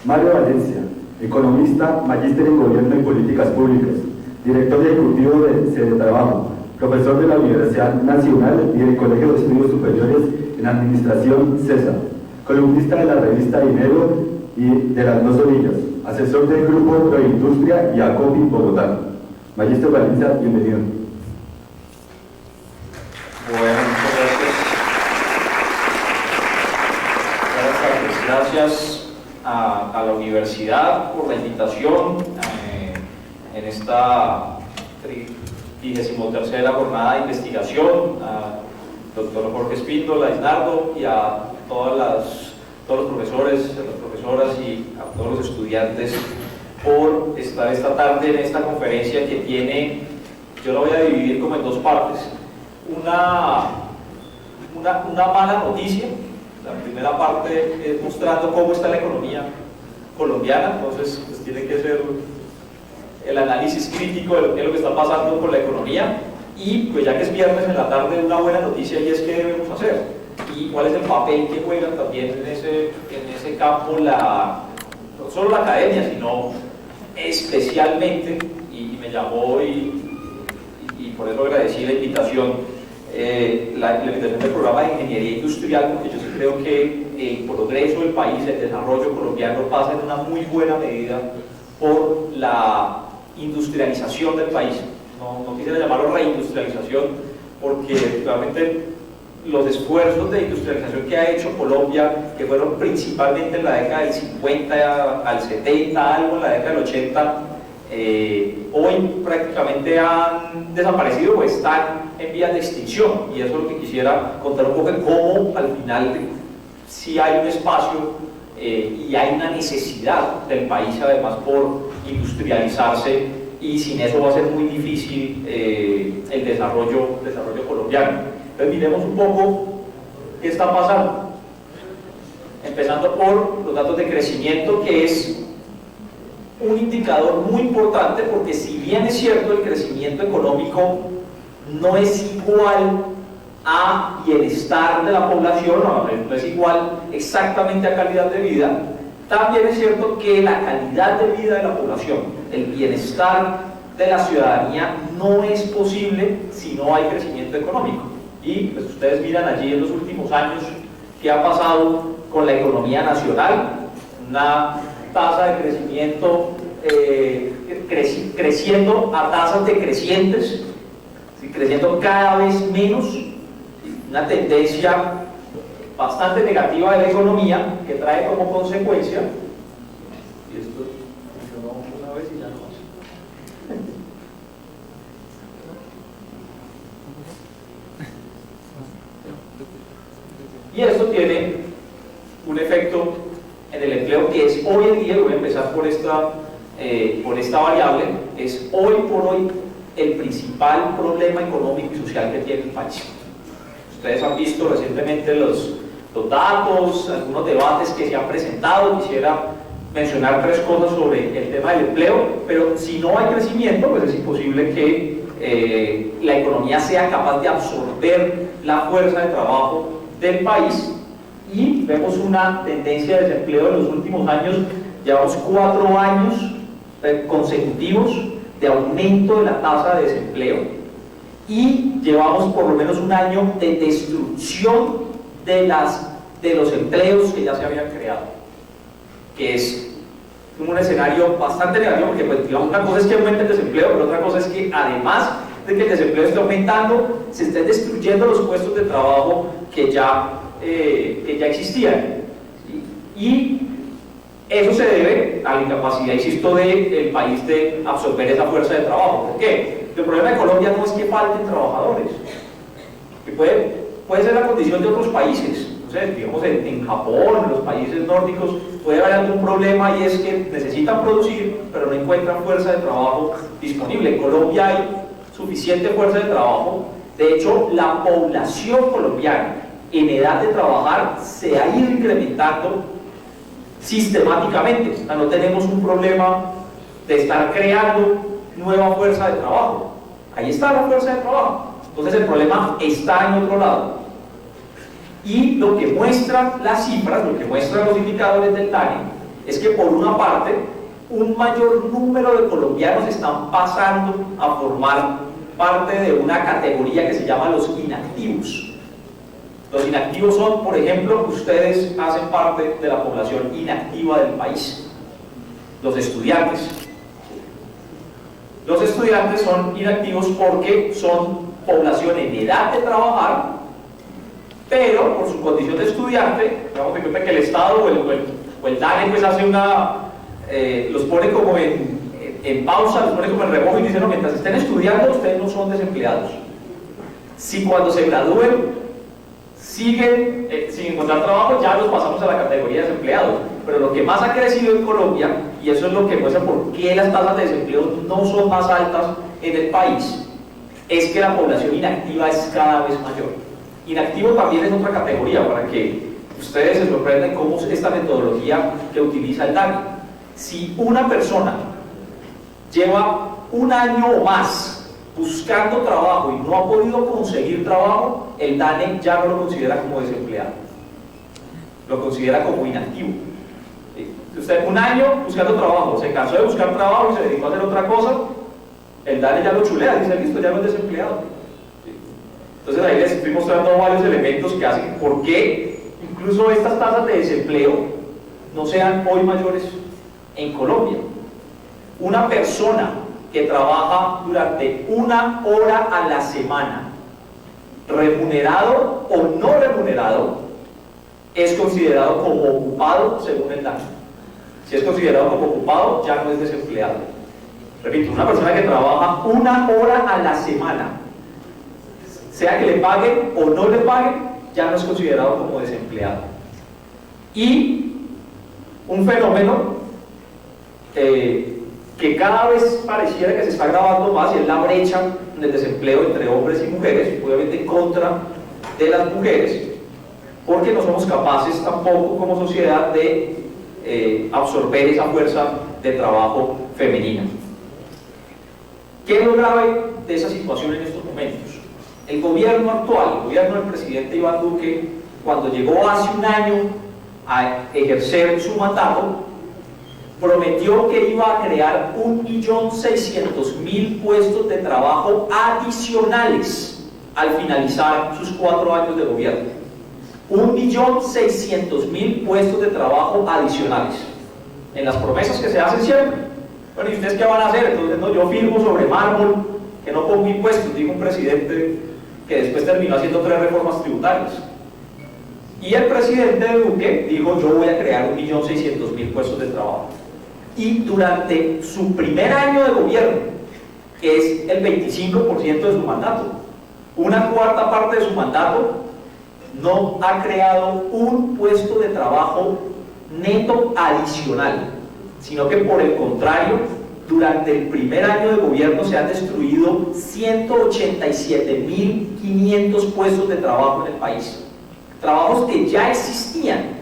Mario Valencia, economista, magíster en Gobierno y Políticas Públicas, director ejecutivo de Cedetrabajo, profesor de la Universidad Nacional y del Colegio de Estudios Superiores en Administración CESA, columnista de la revista Dinero y de las Dos Orillas, asesor del Grupo Proindustria y ACOPI Bogotá. Magíster Valencia, bienvenido. Bueno, muchas gracias. Buenas tardes. Gracias a la universidad por la invitación en esta 33ª jornada de investigación, al doctor Jorge Espíndola, a Isnardo y a todos los profesores, a las profesoras y a todos los estudiantes por estar esta tarde en esta conferencia que tiene, yo la voy a dividir como en dos partes. Una mala noticia. La primera parte es mostrando cómo está la economía colombiana, entonces pues tiene que ser el análisis crítico de lo que está pasando con la economía, y pues ya que es viernes en la tarde, una buena noticia, y es qué debemos hacer y cuál es el papel que juegan también en ese campo no solo la academia, sino especialmente, y me llamó y por eso agradecí la invitación, la invitación del programa de ingeniería industrial, porque yo sí creo que el progreso del país, el desarrollo colombiano pasa en una muy buena medida por la industrialización del país. No quisiera llamarlo reindustrialización, porque realmente los esfuerzos de industrialización que ha hecho Colombia, que fueron principalmente en la década del 50 al 70, algo en la década del 80, hoy prácticamente han desaparecido o están en vías de extinción, y eso es lo que quisiera contar un poco de cómo al final sí hay un espacio y hay una necesidad del país además por industrializarse, y sin eso va a ser muy difícil el desarrollo colombiano. Entonces miremos un poco qué está pasando, empezando por los datos de crecimiento, que es un indicador muy importante, porque si bien es cierto el crecimiento económico no es igual a bienestar de la población, no es igual exactamente a calidad de vida, también es cierto que la calidad de vida de la población, el bienestar de la ciudadanía, no es posible si no hay crecimiento económico. Y pues ustedes miran allí en los últimos años qué ha pasado con la economía nacional, una tasa de crecimiento creciendo a tasas decrecientes, creciendo cada vez menos, una tendencia bastante negativa de la economía, que trae como consecuencia, y esto funcionó una vez y ya no más. Y esto tiene un efecto en el empleo, que es hoy en día, voy a empezar por esta variable, es hoy por hoy el principal problema económico y social que tiene el país. Ustedes han visto recientemente los datos, algunos debates que se han presentado. Quisiera mencionar tres cosas sobre el tema del empleo, pero si no hay crecimiento, pues es imposible que la economía sea capaz de absorber la fuerza de trabajo del país, y vemos una tendencia de desempleo en los últimos años. Llevamos 4 años consecutivos de aumento de la tasa de desempleo, y llevamos por lo menos un año de destrucción de los empleos que ya se habían creado, que es un escenario bastante negativo, porque pues, digamos, una cosa es que aumente el desempleo, pero otra cosa es que además de que el desempleo esté aumentando, se estén destruyendo los puestos de trabajo que ya existían, y eso se debe a la incapacidad, insisto, del país de absorber esa fuerza de trabajo. ¿Por qué? El problema de Colombia no es que falten trabajadores, que puede ser la condición de otros países. No sé, digamos en Japón, en los países nórdicos, puede haber algún problema, y es que necesitan producir, pero no encuentran fuerza de trabajo disponible. En Colombia hay suficiente fuerza de trabajo. De hecho, la población colombiana en edad de trabajar se ha ido incrementando sistemáticamente. O sea, no tenemos un problema de estar creando nueva fuerza de trabajo. Ahí está la fuerza de trabajo. Entonces el problema está en otro lado. Y lo que muestran las cifras, lo que muestran los indicadores del TANE, es que por una parte, un mayor número de colombianos están pasando a formar parte de una categoría que se llama los inactivos. Los inactivos son, por ejemplo, ustedes hacen parte de la población inactiva del país, los estudiantes. Los estudiantes son inactivos porque son población en edad de trabajar, pero por su condición de estudiante, digamos de cuenta que el Estado o el DANE pues hace los pone como en pausa, los pone como en remojo y dice, no, mientras estén estudiando ustedes no son desempleados. Si cuando se gradúen siguen sin encontrar trabajo, ya los pasamos a la categoría de desempleados. Pero lo que más ha crecido en Colombia, y eso es lo que muestra por qué las tasas de desempleo no son más altas en el país, es que la población inactiva es cada vez mayor. Inactivo también es otra categoría, para que ustedes se sorprendan cómo es esta metodología que utiliza el DANE. Si una persona lleva un año o más buscando trabajo y no ha podido conseguir trabajo, el DANE ya no lo considera como desempleado, lo considera como inactivo. ¿Sí? Si usted un año buscando trabajo, se cansó de buscar trabajo y se dedicó a hacer otra cosa, el DANE ya lo chulea, dice, listo, ya no es desempleado. ¿Sí? Entonces ahí les estoy mostrando varios elementos que hacen por qué incluso estas tasas de desempleo no sean hoy mayores en Colombia. Una persona que trabaja durante 1 hora a la semana, remunerado o no remunerado, es considerado como ocupado según el DANE. Si es considerado como ocupado, ya no es desempleado. Repito, una persona que trabaja 1 hora a la semana, sea que le paguen o no le paguen, ya no es considerado como desempleado. Y un fenómeno que cada vez pareciera que se está agravando más, y es la brecha del desempleo entre hombres y mujeres, obviamente en contra de las mujeres, porque no somos capaces tampoco como sociedad de absorber esa fuerza de trabajo femenina. ¿Qué es lo grave de esa situación en estos momentos? El gobierno actual, el gobierno del presidente Iván Duque, cuando llegó hace un año a ejercer su mandato, prometió que iba a crear 1.600.000 puestos de trabajo adicionales al finalizar sus 4 años de gobierno. 1.600.000 puestos de trabajo adicionales, en las promesas que se hacen siempre. Bueno, ¿y ustedes qué van a hacer? Entonces, no, yo firmo sobre mármol que no pongo impuestos, dijo un presidente que después terminó haciendo 3 reformas tributarias. Y el presidente Duque dijo, yo voy a crear 1.600.000 puestos de trabajo. Y durante su primer año de gobierno, que es el 25% de su mandato, 1/4 parte de su mandato, no ha creado un puesto de trabajo neto adicional, sino que por el contrario, durante el primer año de gobierno se han destruido 187.500 puestos de trabajo en el país. Trabajos que ya existían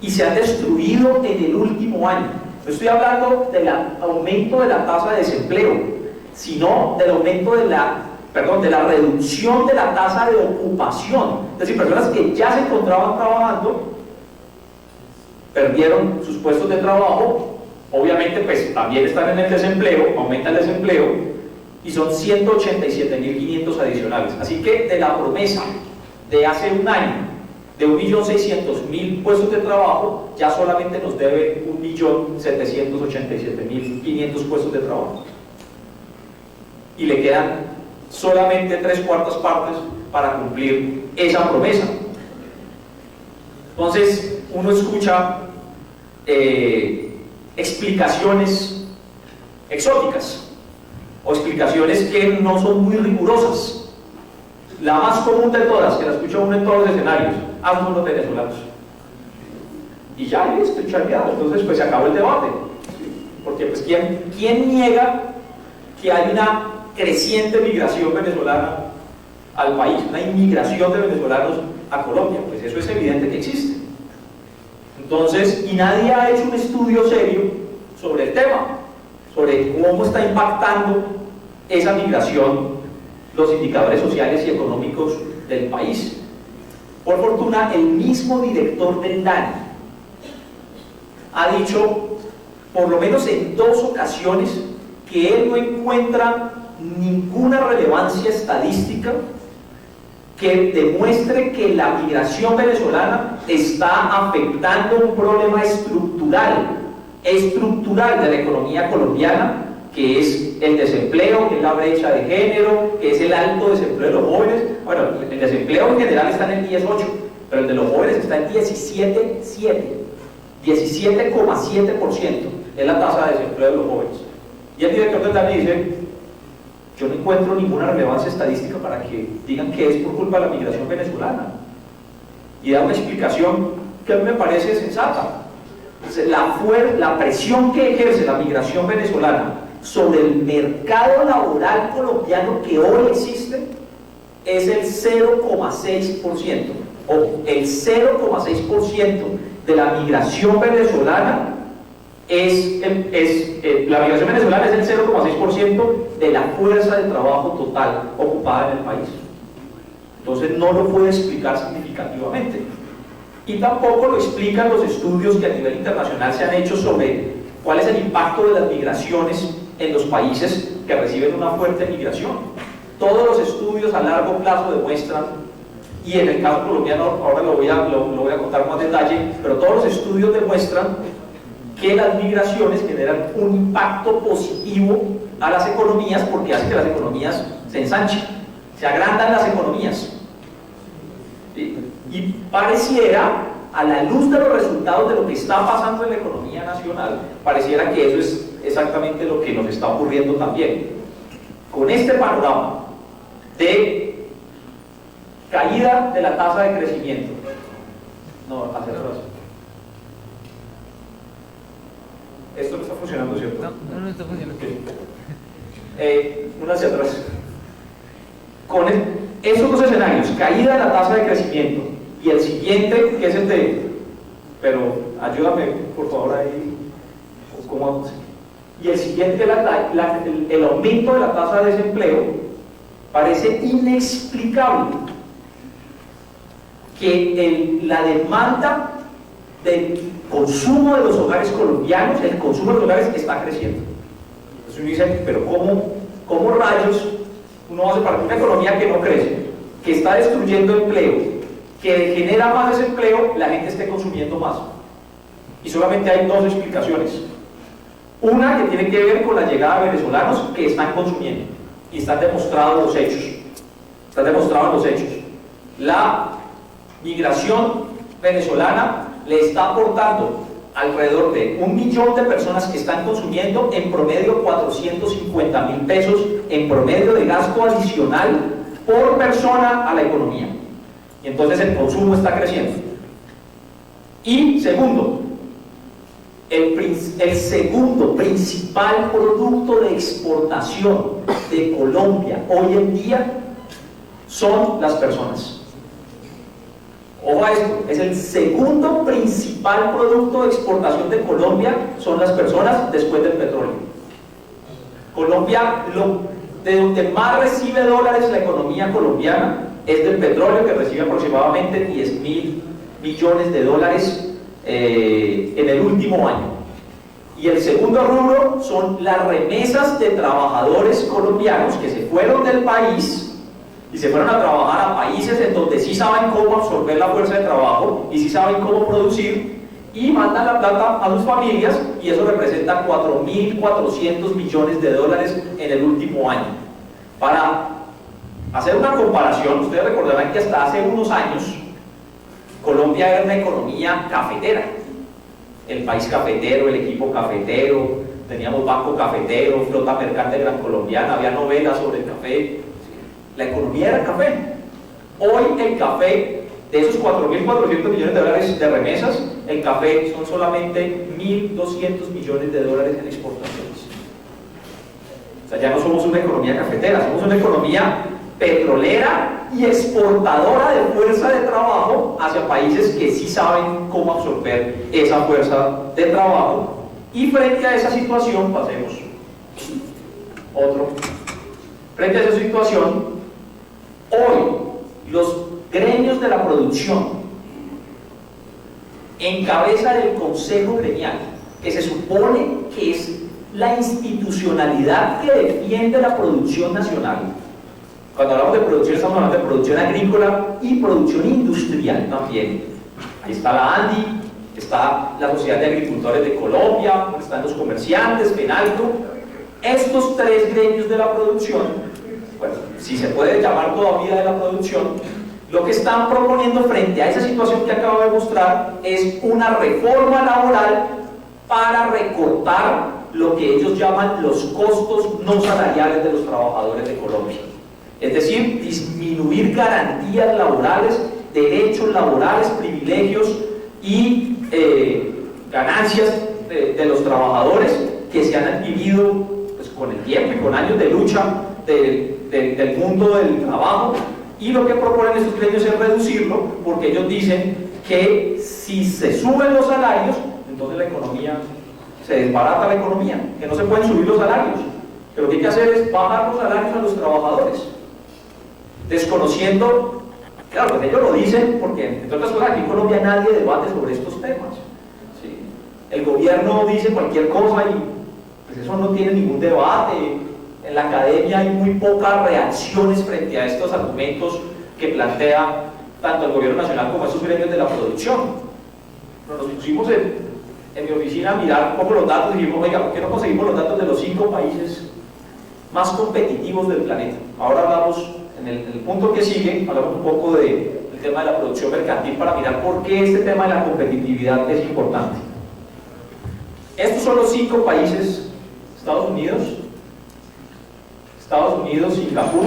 y se han destruido en el último año. No estoy hablando del aumento de la tasa de desempleo, sino del aumento de la reducción de la tasa de ocupación. Es decir, personas que ya se encontraban trabajando perdieron sus puestos de trabajo, obviamente pues también están en el desempleo, aumenta el desempleo, y son 187.500 adicionales. Así que de la promesa de hace un año de 1.600.000 puestos de trabajo, ya solamente nos debe 1.787.500 puestos de trabajo. Y le quedan solamente 3/4 partes para cumplir esa promesa. Entonces, uno escucha explicaciones exóticas o explicaciones que no son muy rigurosas. La más común de todas, que la escucha uno en todos los escenarios, son los venezolanos. Y ya listo, charleado. Entonces, pues se acabó el debate. Porque, pues, ¿quién niega que hay una creciente migración venezolana al país, una inmigración de venezolanos a Colombia? Pues eso es evidente que existe. Entonces, y nadie ha hecho un estudio serio sobre el tema, sobre cómo está impactando esa migración los indicadores sociales y económicos del país. Por fortuna, el mismo director del DANE ha dicho, por lo menos en 2 ocasiones, que él no encuentra ninguna relevancia estadística que demuestre que la migración venezolana está afectando un problema estructural de la economía colombiana, que es el desempleo, que es la brecha de género, que es el alto desempleo de los jóvenes. Bueno, el desempleo en general está en el 10,8, pero el de los jóvenes está en 17,7%. 17,7% es la tasa de desempleo de los jóvenes. Y el director del DANE dice: yo no encuentro ninguna relevancia estadística para que digan que es por culpa de la migración venezolana. Y da una explicación que a mí me parece sensata. La presión que ejerce la migración venezolana sobre el mercado laboral colombiano que hoy existe es el 0,6%. Ojo, el 0,6% de la migración venezolana la migración venezolana es el 0,6% de la fuerza de trabajo total ocupada en el país. Entonces no lo puede explicar significativamente. Y tampoco lo explican los estudios que a nivel internacional se han hecho sobre cuál es el impacto de las migraciones en los países que reciben una fuerte migración. Todos los estudios a largo plazo demuestran, y en el caso colombiano ahora lo voy a contar más detalle, pero todos los estudios demuestran que las migraciones generan un impacto positivo a las economías, porque hace que las economías se ensanchen, se agrandan las economías. Y pareciera, a la luz de los resultados de lo que está pasando en la economía nacional, pareciera que eso es exactamente lo que nos está ocurriendo también. Con este panorama de caída de la tasa de crecimiento, hacia atrás. Esto no está funcionando, ¿cierto? No está funcionando. Okay. Uno hacia atrás. Con esos 2 escenarios, caída de la tasa de crecimiento, y el siguiente, que es el de, pero ayúdame por favor ahí, ¿cómo? Y el siguiente, el aumento de la tasa de desempleo, parece inexplicable que la demanda del consumo de los hogares colombianos, el consumo de los hogares está creciendo. Entonces uno dice, pero ¿cómo rayos uno hace para que una economía que no crece, que está destruyendo empleo, que genera más desempleo, la gente esté consumiendo más? Y solamente hay 2 explicaciones. Una que tiene que ver con la llegada de venezolanos que están consumiendo, y están demostrados los hechos. La migración venezolana le está aportando alrededor de 1 millón de personas que están consumiendo en promedio 450.000 pesos en promedio de gasto adicional por persona a la economía. Y entonces el consumo está creciendo. Y segundo, el segundo principal producto de exportación de Colombia hoy en día son las personas. Ojo a esto, es el segundo principal producto de exportación de Colombia, son las personas después del petróleo. Colombia, de donde más recibe dólares la economía colombiana es del petróleo, que recibe aproximadamente 10.000 millones de dólares en el último año. Y el segundo rubro son las remesas de trabajadores colombianos que se fueron del país y se fueron a trabajar a países en donde sí saben cómo absorber la fuerza de trabajo y sí saben cómo producir, y mandan la plata a sus familias, y eso representa 4.400 millones de dólares en el último año. Para hacer una comparación, ustedes recordarán que hasta hace unos años Colombia era una economía cafetera, el país cafetero, el equipo cafetero, teníamos banco cafetero, flota mercante gran colombiana, había novelas sobre el café. La economía era café. Hoy el café, de esos 4.400 millones de dólares de remesas, el café son solamente 1.200 millones de dólares en exportaciones. O sea, ya no somos una economía cafetera, somos una economía petrolera y exportadora de fuerza de trabajo hacia países que sí saben cómo absorber esa fuerza de trabajo. Y frente a esa situación, pasemos otro. Frente a esa situación, hoy los gremios de la producción en cabeza del Consejo Gremial, que se supone que es la institucionalidad que defiende la producción nacional. Cuando hablamos de producción estamos hablando de producción agrícola y producción industrial también. Ahí está la ANDI, está la Sociedad de Agricultores de Colombia, están los comerciantes, FENALCO. Estos tres gremios de la producción, bueno, si se puede llamar todavía de la producción, lo que están proponiendo frente a esa situación que acabo de mostrar es una reforma laboral para recortar lo que ellos llaman los costos no salariales de los trabajadores de Colombia. Es decir, disminuir garantías laborales, derechos laborales, privilegios y ganancias de los trabajadores que se han adquirido pues, con el tiempo y con años de lucha del mundo del trabajo. Y lo que proponen estos gremios es reducirlo, porque ellos dicen que si se suben los salarios, entonces la economía, se desbarata la economía, que no se pueden subir los salarios, que lo que hay que hacer es bajar los salarios a los trabajadores, desconociendo, claro, pues ellos lo dicen porque, entre otras cosas, aquí en Colombia nadie debate sobre estos temas, ¿sí? El gobierno dice cualquier cosa y pues eso no tiene ningún debate. En la academia hay muy pocas reacciones frente a estos argumentos que plantea tanto el gobierno nacional como esos gremios de la producción. Nos pusimos en mi oficina a mirar un poco los datos y dijimos, oiga, ¿por qué no conseguimos los datos de los 5 países más competitivos del planeta? Ahora hablamos, en el punto que sigue, hablamos un poco del tema de la producción mercantil para mirar por qué este tema de la competitividad es importante. Estos son los 5 países: Estados Unidos, Singapur,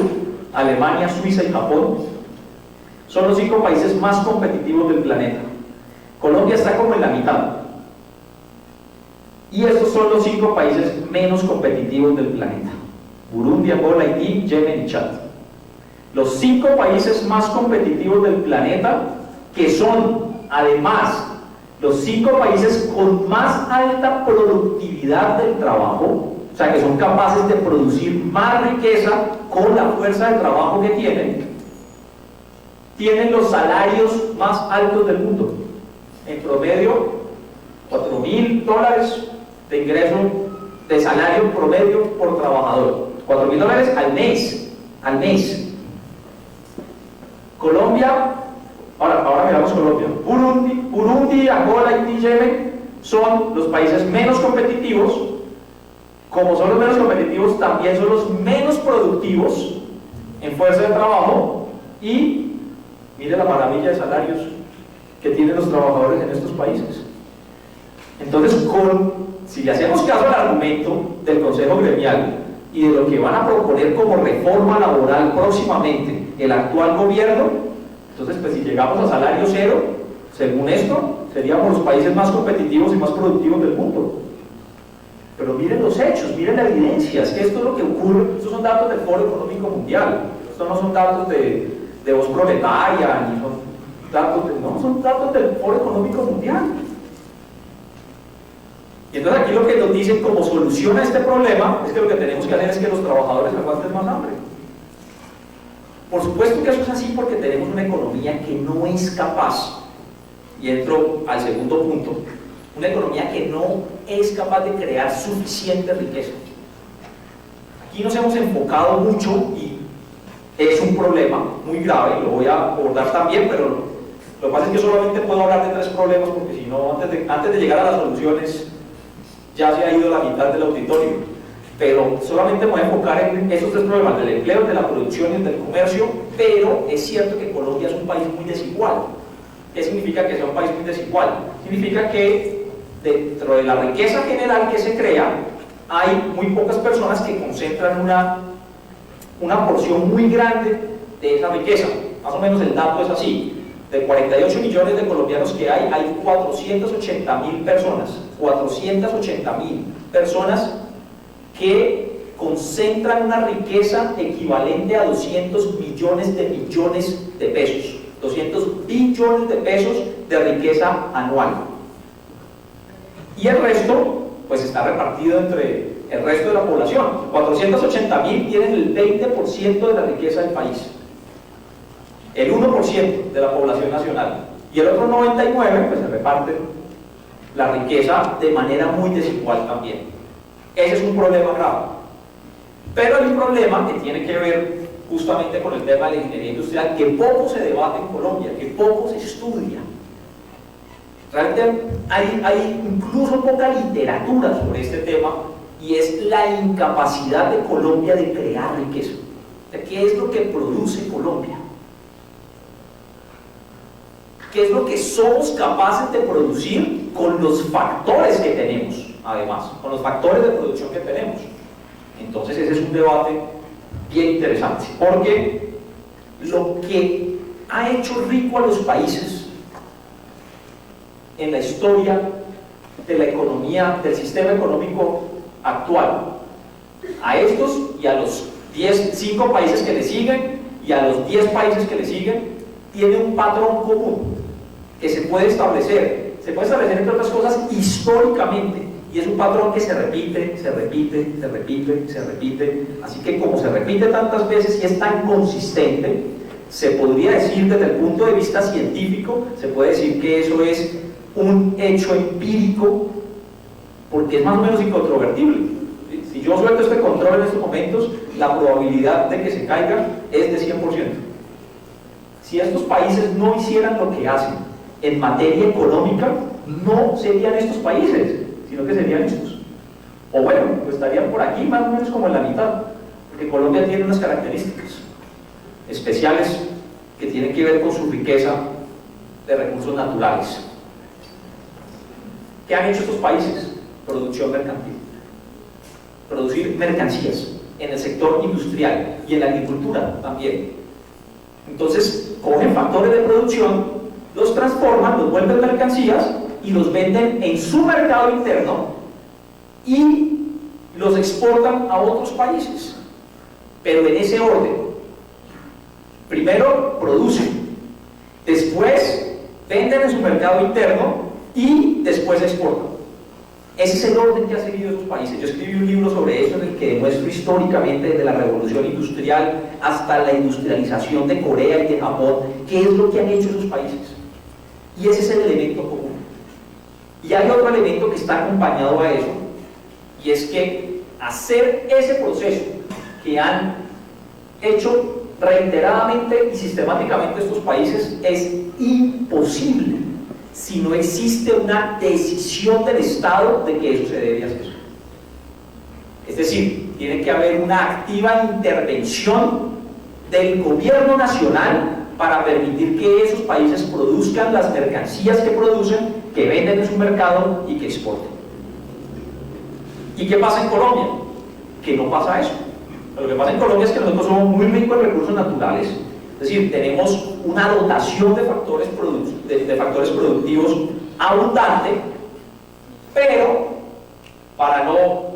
Alemania, Suiza y Japón. Son los 5 países más competitivos del planeta. Colombia está como en la mitad. Y estos son los 5 países menos competitivos del planeta: Burundi, Angola, Haití, Yemen y Chad. Los 5 países más competitivos del planeta, que son además los 5 países con más alta productividad del trabajo, o sea, que son capaces de producir más riqueza con la fuerza de trabajo que tienen los salarios más altos del mundo. En promedio, $4.000 de ingreso, de salario promedio por trabajador. $4.000 al mes. Colombia, ahora miramos Colombia. Burundi, Angola, Haití, Yemen son los países menos competitivos. Como son los menos competitivos, también son los menos productivos en fuerza de trabajo. Y mire la maravilla de salarios que tienen los trabajadores en estos países. Entonces, si le hacemos caso al argumento del Consejo Gremial y de lo que van a proponer como reforma laboral próximamente el actual gobierno, entonces pues si llegamos a salario cero, según esto, seríamos los países más competitivos y más productivos del mundo. Pero miren los hechos, miren la evidencia, es que esto es lo que ocurre. Estos son datos del Foro Económico Mundial, estos no son datos de Voz Proletaria, ni son datos del Foro Económico Mundial. Y entonces aquí lo que nos dicen como solución a este problema es que lo que tenemos que hacer es que los trabajadores aguanten más hambre. Por supuesto que eso es así porque tenemos una economía que no es capaz, y entro al segundo punto, una economía que no es capaz de crear suficiente riqueza. Aquí nos hemos enfocado mucho y es un problema muy grave, lo voy a abordar también, pero lo que pasa es que solamente puedo hablar de 3 problemas porque si no, antes de llegar a las soluciones ya se ha ido la mitad del auditorio. Pero solamente me voy a enfocar en esos 3 problemas, del empleo, de la producción y del comercio. Pero es cierto que Colombia es un país muy desigual. ¿Qué significa que sea un país muy desigual? Significa que dentro de la riqueza general que se crea, hay muy pocas personas que concentran una porción muy grande de esa riqueza. Más o menos el dato es así: de 48 millones de colombianos que hay 480.000 personas, 480.000 personas que concentran una riqueza equivalente a 200 millones de pesos, 200 billones de pesos de riqueza anual. Y el resto, pues está repartido entre el resto de la población. 480.000 tienen el 20% de la riqueza del país, el 1% de la población nacional. Y el otro 99% pues se reparte la riqueza de manera muy desigual también. Ese es un problema grave. Pero hay un problema que tiene que ver justamente con el tema de la ingeniería industrial, que poco se debate en Colombia, que poco se estudia. Realmente hay incluso poca literatura sobre este tema, y es la incapacidad de Colombia de crear riqueza. ¿Qué es lo que produce Colombia? ¿Qué es lo que somos capaces de producir con los factores que tenemos, además, con los factores de producción que tenemos? Entonces ese es un debate bien interesante, porque lo que ha hecho rico a los países en la historia de la economía, del sistema económico actual, a estos y a los 5 países que le siguen y a los 10 países que le siguen, tiene un patrón común que se puede establecer entre otras cosas históricamente, y es un patrón que se repite, así que como se repite tantas veces y es tan consistente, se podría decir desde el punto de vista científico, se puede decir que eso es un hecho empírico, porque es más o menos incontrovertible. Si yo suelto este control en estos momentos, la probabilidad de que se caiga es de 100%. Si estos países no hicieran lo que hacen en materia económica, no serían estos países, sino que serían estos. O bueno, pues estarían por aquí más o menos como en la mitad, porque Colombia tiene unas características especiales que tienen que ver con su riqueza de recursos naturales. ¿Qué han hecho estos países? Producción mercantil. Producir mercancías en el sector industrial y en la agricultura también. Entonces, cogen factores de producción, los transforman, los vuelven mercancías y los venden en su mercado interno y los exportan a otros países. Pero en ese orden. Primero producen, después venden en su mercado interno y después exportan. Ese es el orden que han seguido esos países. Yo escribí un libro sobre eso en el que demuestro históricamente desde la revolución industrial hasta la industrialización de Corea y de Japón qué es lo que han hecho esos países. Y ese es el elemento común. Y hay otro elemento que está acompañado a eso, y es que hacer ese proceso que han hecho reiteradamente y sistemáticamente estos países es imposible si no existe una decisión del Estado de que eso se debe hacer. Es decir, tiene que haber una activa intervención del gobierno nacional para permitir que esos países produzcan las mercancías que producen, que venden en su mercado y que exporten. ¿Y qué pasa en Colombia? Que no pasa eso. Lo que pasa en Colombia es que nosotros somos muy ricos en recursos naturales, es decir, tenemos una dotación de factores productivos abundante, pero para no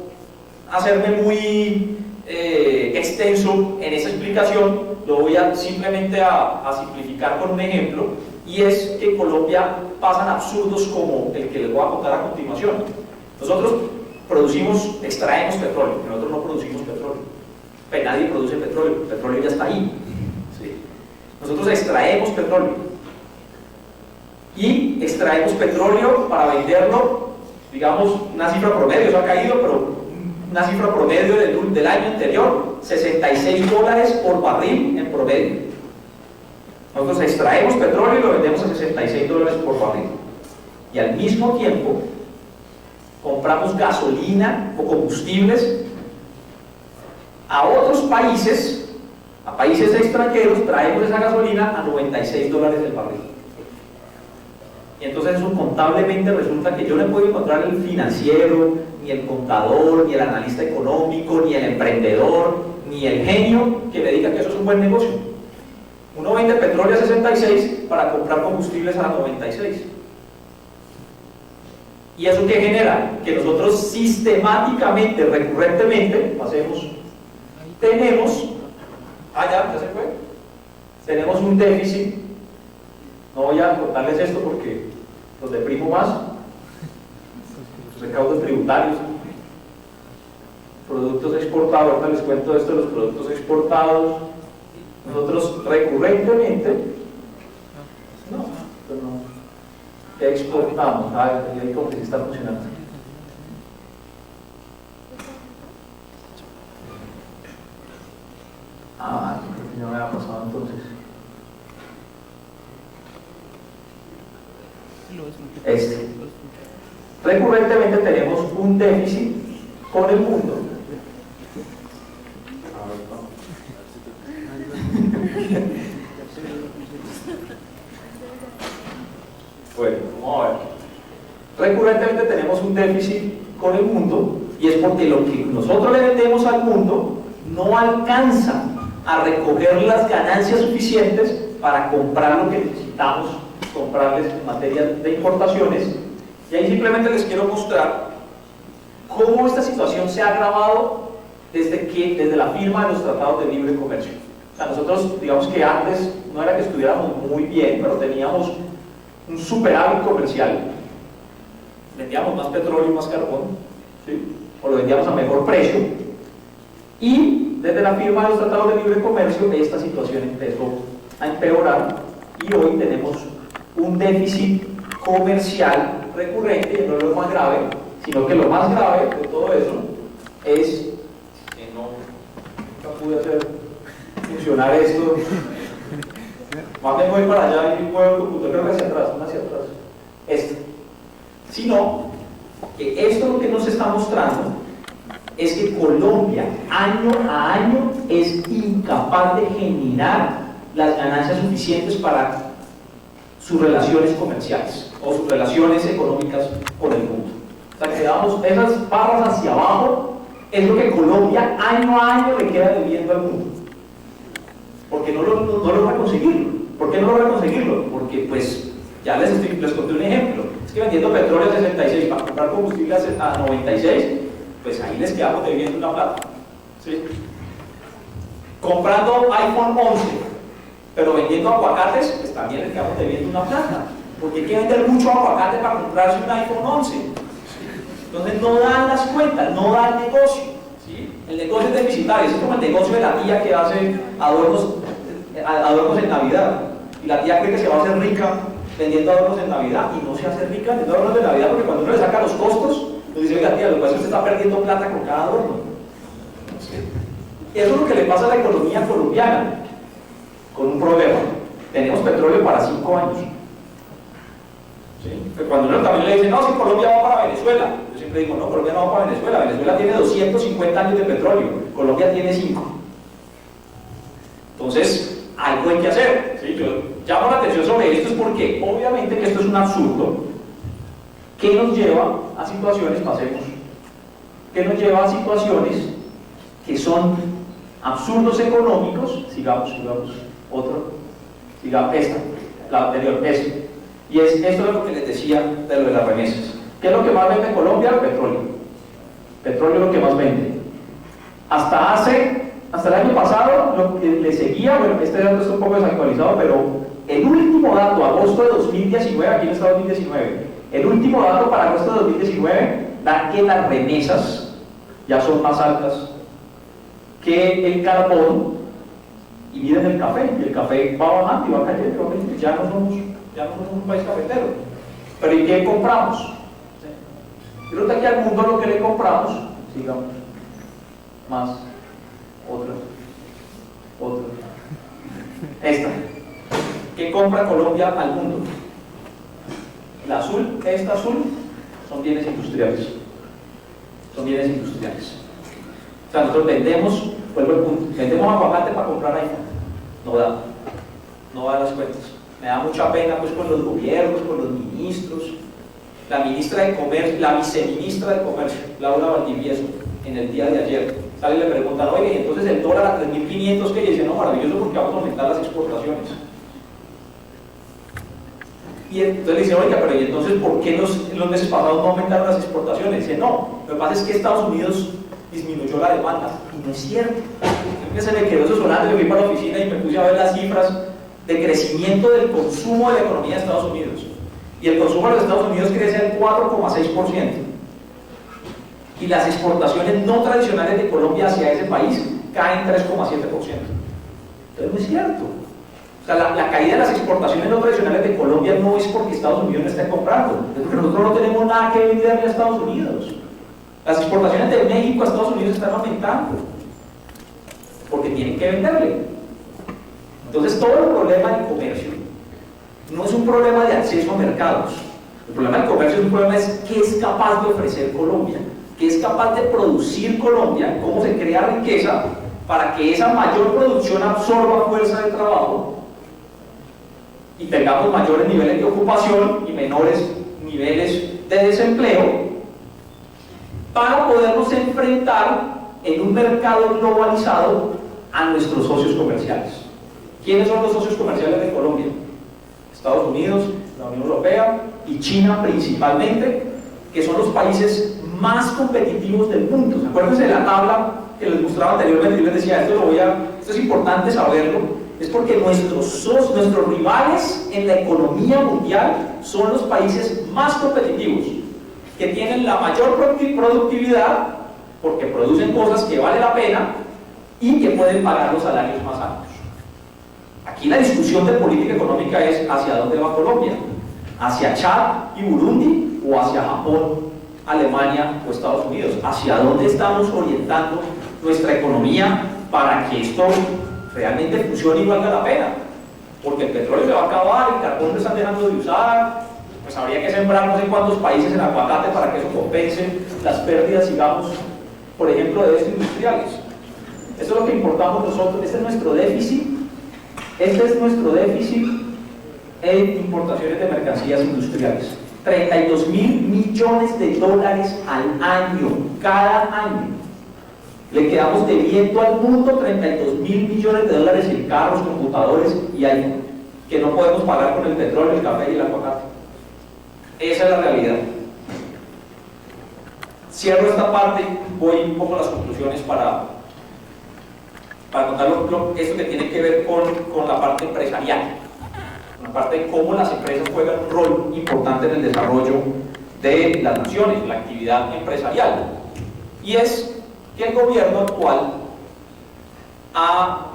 hacerme muy extenso en esa explicación, lo voy simplemente a simplificar con un ejemplo, y es que en Colombia pasan absurdos como el que les voy a contar a continuación. Nosotros extraemos petróleo, nosotros no producimos petróleo. Pues nadie produce petróleo, el petróleo ya está ahí. ¿Sí? Nosotros extraemos petróleo. Y extraemos petróleo para venderlo, digamos, una cifra promedio, eso ha caído, pero una cifra promedio del año anterior, $66 por barril en promedio. Nosotros extraemos petróleo y lo vendemos a $66 por barril. Y al mismo tiempo, compramos gasolina o combustibles a otros países, a países extranjeros, traemos esa gasolina a $96 el barril. Y entonces eso contablemente resulta que yo no puedo encontrar el financiero, ni el contador, ni el analista económico, ni el emprendedor, ni el genio que me diga que eso es un buen negocio. Uno vende petróleo a 66 para comprar combustibles a 96. ¿Y eso qué genera? Que nosotros sistemáticamente, recurrentemente, tenemos un déficit. No voy a contarles esto porque los deprimo más. Los recaudos tributarios, productos exportados, ahorita les cuento esto de los productos exportados. Nosotros recurrentemente, ¿Qué exportamos? El helicóptero sí está funcionando. Creo que ya me había pasado entonces. Recurrentemente tenemos un déficit con el mundo. Bueno, vamos a ver. Recurrentemente tenemos un déficit con el mundo y es porque lo que nosotros le vendemos al mundo no alcanza a recoger las ganancias suficientes para comprar lo que necesitamos comprarles en materia de importaciones. Y ahí simplemente les quiero mostrar cómo esta situación se ha agravado desde la firma de los tratados de libre comercio. O sea, nosotros, digamos que antes no era que estuviéramos muy bien, pero teníamos un superávit comercial, vendíamos más petróleo y más carbón, ¿sí? O lo vendíamos a mejor precio, y desde la firma de los tratados de libre comercio esta situación empezó a empeorar y hoy tenemos un déficit comercial recurrente, y no es lo más grave, sino que lo más grave de todo eso es que no pude hacer funcionar esto. Más bien voy para allá y muevo el computador, creo que hacia atrás, no hacia atrás. Esto. Sino que esto lo que nos está mostrando es que Colombia año a año es incapaz de generar las ganancias suficientes para sus relaciones comerciales o sus relaciones económicas con el mundo. O sea, que damos esas barras hacia abajo, es lo que Colombia año a año le queda debiendo al mundo. Porque no logra conseguirlo. ¿Por qué no logra conseguirlo? Porque pues ya les conté un ejemplo. Es que vendiendo petróleo a 66 para comprar combustible a 96, pues ahí les quedamos debiendo una plata, ¿sí? Comprando iPhone 11 pero vendiendo aguacates, pues también les quedamos debiendo una plata, porque hay que vender mucho aguacate para comprarse un iPhone 11. Entonces no dan las cuentas, no da el negocio, ¿sí? El negocio es deficitario, es como el negocio de la tía que hace adornos en Navidad, y la tía cree que se va a hacer rica vendiendo adornos en Navidad, y no se hace rica vendiendo adornos de Navidad, porque cuando uno le saca los costos, nos dice, oiga tía, lo que pasa es que usted está perdiendo plata con cada adorno. ¿Sí? Eso es lo que le pasa a la economía colombiana, con un problema. Tenemos petróleo para 5 años. ¿Sí? Cuando uno también le dice, no, si Colombia va para Venezuela, yo siempre digo, no, Colombia no va para Venezuela, Venezuela tiene 250 años de petróleo, Colombia tiene 5. Entonces, algo hay que hacer, ¿sí? Yo llamo la atención sobre esto es porque obviamente que esto es un absurdo que nos lleva a situaciones, que nos lleva a situaciones que son absurdos económicos. Sigamos, esta, la anterior, y esto es lo que les decía de lo de las remesas. ¿Qué es lo que más vende en Colombia? Petróleo es lo que más vende. Hasta el año pasado, lo que le seguía, bueno, este dato está un poco desactualizado, pero el último dato, agosto de 2019, aquí no está 2019, el último dato para agosto de 2019 da que las remesas ya son más altas que el carbón, y miren el café, y el café va bajando y va cayendo, ya no somos un país cafetero. Pero ¿y qué compramos? Creo que aquí al mundo lo que le compramos, sigamos, más, otra, esta. ¿Qué compra Colombia al mundo? La azul, esta azul, son bienes industriales. O sea, nosotros vendemos, vuelvo al punto, vendemos aguacate para comprar iPhone. No da las cuentas. Me da mucha pena pues con los gobiernos, con los ministros. La ministra de Comercio, la viceministra de Comercio, Laura Valdivieso, en el día de ayer, sale y le preguntan, oye, entonces el dólar a 3.500, que dice, no, maravilloso porque vamos a aumentar las exportaciones. Y entonces le dicen, oiga, pero ¿y entonces por qué los meses pasados no aumentaron las exportaciones? Dice, no, lo que pasa es que Estados Unidos disminuyó la demanda. Y no es cierto. A mí se me quedó eso sonando, yo fui para la oficina y me puse a ver las cifras de crecimiento del consumo de la economía de Estados Unidos. Y el consumo de los Estados Unidos crece al 4,6%. Y las exportaciones no tradicionales de Colombia hacia ese país caen 3,7%. Entonces no es cierto. O sea, la caída de las exportaciones no tradicionales de Colombia no es porque Estados Unidos no esté comprando, es porque nosotros no tenemos nada que venderle a Estados Unidos. Las exportaciones de México a Estados Unidos están aumentando, porque tienen que venderle. Entonces, todo el problema del comercio no es un problema de acceso a mercados. El problema del comercio es un problema de qué es capaz de ofrecer Colombia, qué es capaz de producir Colombia, cómo se crea riqueza para que esa mayor producción absorba fuerza de trabajo y tengamos mayores niveles de ocupación y menores niveles de desempleo para podernos enfrentar en un mercado globalizado a nuestros socios comerciales. ¿Quiénes son los socios comerciales de Colombia? Estados Unidos, la Unión Europea y China principalmente, que son los países más competitivos del mundo. Acuérdense de la tabla que les mostraba anteriormente, yo les decía, esto es importante saberlo, es porque nuestros rivales en la economía mundial son los países más competitivos, que tienen la mayor productividad, porque producen cosas que vale la pena y que pueden pagar los salarios más altos. Aquí la discusión de política económica es hacia dónde va Colombia, hacia Chad y Burundi o hacia Japón, Alemania o Estados Unidos, hacia dónde estamos orientando nuestra economía para que esto realmente funcione y valga la pena, porque el petróleo se va a acabar, el carbón lo están dejando de usar, pues habría que sembrar no sé cuántos países en aguacate para que eso compense las pérdidas, digamos, por ejemplo, de estos industriales. Eso es lo que importamos nosotros, este es nuestro déficit en importaciones de mercancías industriales. 32.000 millones de dólares al año, cada año. Le quedamos debiendo al mundo 32.000 millones de dólares en carros, computadores y iPhone, que no podemos pagar con el petróleo, el café y el aguacate. Esa es la realidad. Cierro esta parte, voy un poco a las conclusiones para contar esto que tiene que ver con la parte empresarial, la parte de cómo las empresas juegan un rol importante en el desarrollo de las naciones, la actividad empresarial. Y es que el gobierno actual ha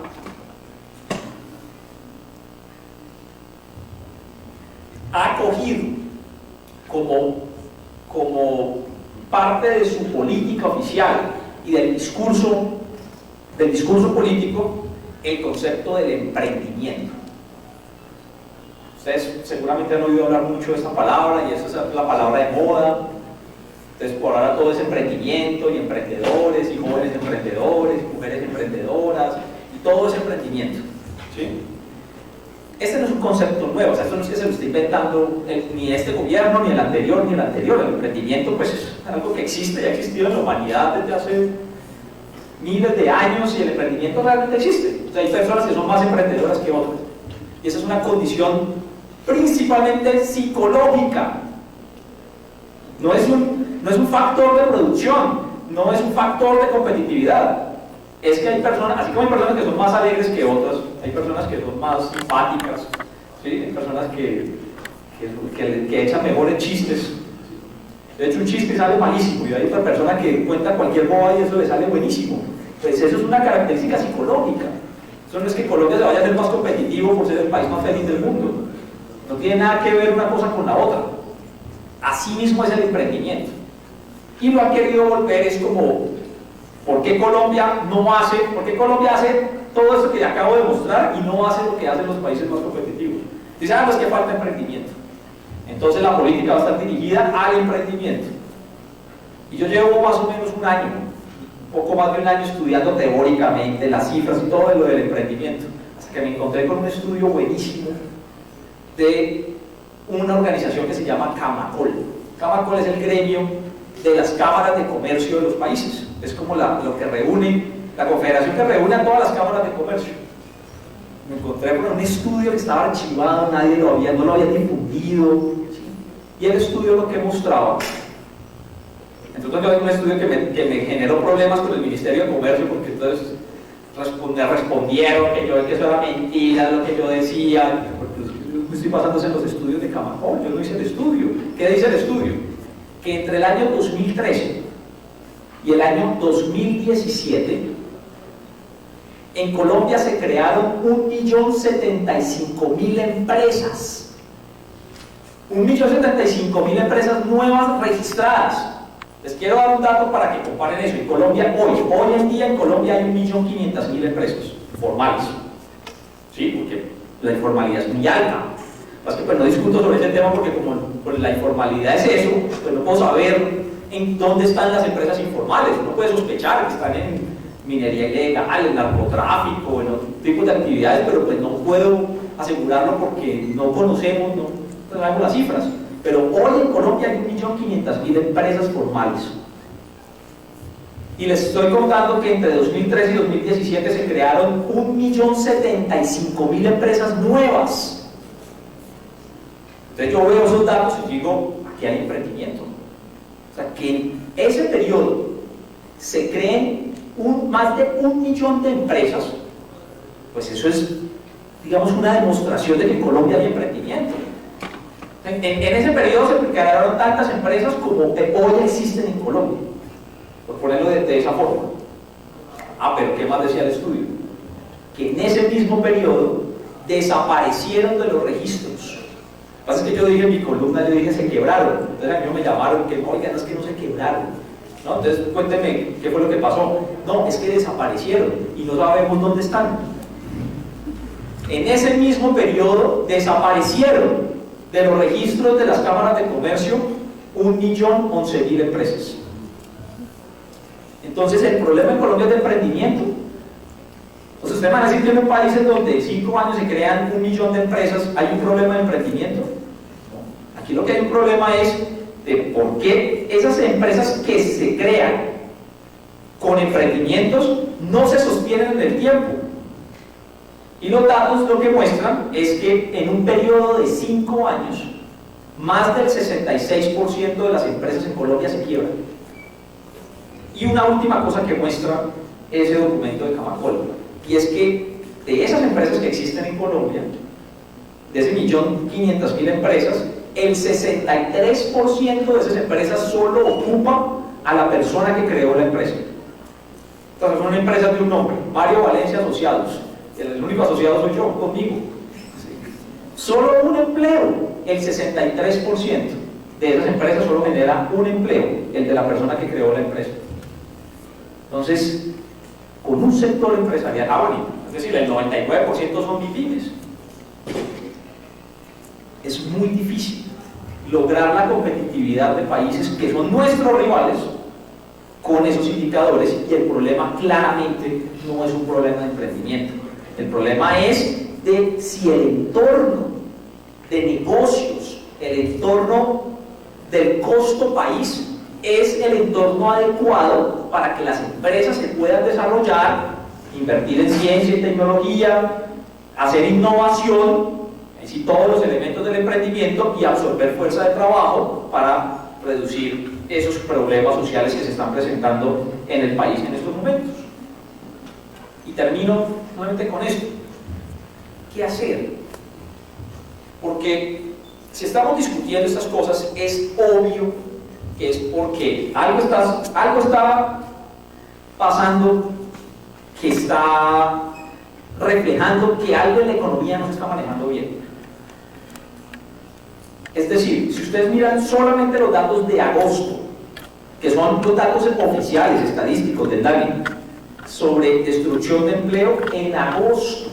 acogido como parte de su política oficial y del discurso político el concepto del emprendimiento. Ustedes seguramente han oído hablar mucho de esta palabra y esa es la palabra de moda. Entonces, por ahora todo es emprendimiento y emprendedores y jóvenes emprendedores, mujeres emprendedoras y todo es emprendimiento, ¿sí? Este no es un concepto nuevo, o sea, esto no es que se lo esté inventando ni este gobierno, ni el anterior, ni el anterior. El emprendimiento pues es algo que existe y ha existido en la humanidad desde hace miles de años y el emprendimiento realmente existe. O sea, hay personas que son más emprendedoras que otras y esa es una condición principalmente psicológica. No es un factor de producción, no es un factor de competitividad. Es que hay personas, así como hay personas que son más alegres que otras, hay personas que son más simpáticas, ¿sí? Hay personas que echan mejores chistes. De hecho, un chiste sale malísimo y hay otra persona que cuenta cualquier boba y eso le sale buenísimo. Pues eso es una característica psicológica. Eso no es que Colombia se vaya a hacer más competitivo por ser el país más feliz del mundo. No tiene nada que ver una cosa con la otra. Así mismo es el emprendimiento. Y lo ha querido volver es como, ¿por qué Colombia hace todo esto que acabo de mostrar y no hace lo que hacen los países más competitivos? Dice, pues que falta emprendimiento. Entonces la política va a estar dirigida al emprendimiento. Y yo llevo más o menos un año, poco más de un año estudiando teóricamente las cifras y todo lo del emprendimiento, hasta que me encontré con un estudio buenísimo de una organización que se llama Camacol. Camacol es el gremio de las cámaras de comercio de los países. Es como lo que reúne, la confederación que reúne a todas las cámaras de comercio. Me encontré con un estudio que estaba archivado, nadie no lo había difundido, ¿sí? Y el estudio lo que mostraba, entonces yo un estudio que me generó problemas con el Ministerio de Comercio, porque entonces me respondieron que eso era mentira, lo que yo decía, porque me estoy basándose en los estudios de Camacol, yo no hice el estudio. ¿Qué dice el estudio? Que entre el año 2013 y el año 2017, En Colombia se crearon 1.075.000 empresas. 1.075.000 empresas nuevas registradas. Les quiero dar un dato para que comparen eso. En Colombia, hoy en día en Colombia hay 1.500.000 empresas formales. ¿Sí? Porque la informalidad es muy alta. Lo que pues no discuto sobre ese tema porque como pues, la informalidad es eso, pues no puedo saber en dónde están las empresas informales. Uno puede sospechar que están en minería ilegal, en narcotráfico, en otro tipo de actividades, pero pues no puedo asegurarlo porque no conocemos, no tenemos las cifras. Pero hoy en Colombia hay 1.500.000 empresas formales. Y les estoy contando que entre 2013 y 2017 se crearon 1.075.000 empresas nuevas. Entonces yo veo esos datos y digo, aquí hay emprendimiento. O sea, que en ese periodo se creen más de 1 millón de empresas, pues eso es, digamos, una demostración de que en Colombia hay emprendimiento. En ese periodo se crearon tantas empresas como hoy existen en Colombia, por ponerlo de esa forma. Pero ¿qué más decía el estudio? Que en ese mismo periodo desaparecieron de los registros. Lo que pasa es que yo dije en mi columna, yo dije se quebraron. Entonces a mí me llamaron, que oigan, es que no se quebraron, ¿no? Entonces cuénteme qué fue lo que pasó. No, es que desaparecieron y no sabemos dónde están. En ese mismo periodo desaparecieron de los registros de las cámaras de comercio 1.011.000 empresas. Entonces el problema en Colombia es de emprendimiento. Entonces ustedes van a decir que en un país en donde en 5 años se crean 1 millón de empresas hay un problema de emprendimiento. No. Aquí lo que hay un problema es de por qué esas empresas que se crean con emprendimientos no se sostienen en el tiempo. Y los datos lo que muestran es que en un periodo de 5 años más del 66% de las empresas en Colombia se quiebran. Y una última cosa que muestra ese documento de Camacol, y es que de esas empresas que existen en Colombia, de ese 1.500.000 empresas, el 63% de esas empresas solo ocupa a la persona que creó la empresa. Entonces son empresas de un nombre, Mario Valencia Asociados. El único asociado soy yo, conmigo. Solo un empleo, el 63% de esas empresas solo genera un empleo, el de la persona que creó la empresa. Entonces, con un sector empresarial, es decir, el 99% son MIPYMES. Es muy difícil lograr la competitividad de países que son nuestros rivales con esos indicadores, y el problema claramente no es un problema de emprendimiento. El problema es de si el entorno de negocios, el entorno del costo país es el entorno adecuado para que las empresas se puedan desarrollar, invertir en ciencia y tecnología, hacer innovación, es decir, todos los elementos del emprendimiento, y absorber fuerza de trabajo para reducir esos problemas sociales que se están presentando en el país en estos momentos. Y termino nuevamente con esto. ¿Qué hacer? Porque si estamos discutiendo estas cosas, es obvio que es porque algo está pasando que está reflejando que algo en la economía no se está manejando bien. Es decir, si ustedes miran solamente los datos de agosto, que son los datos oficiales, estadísticos del DANE, sobre destrucción de empleo, en agosto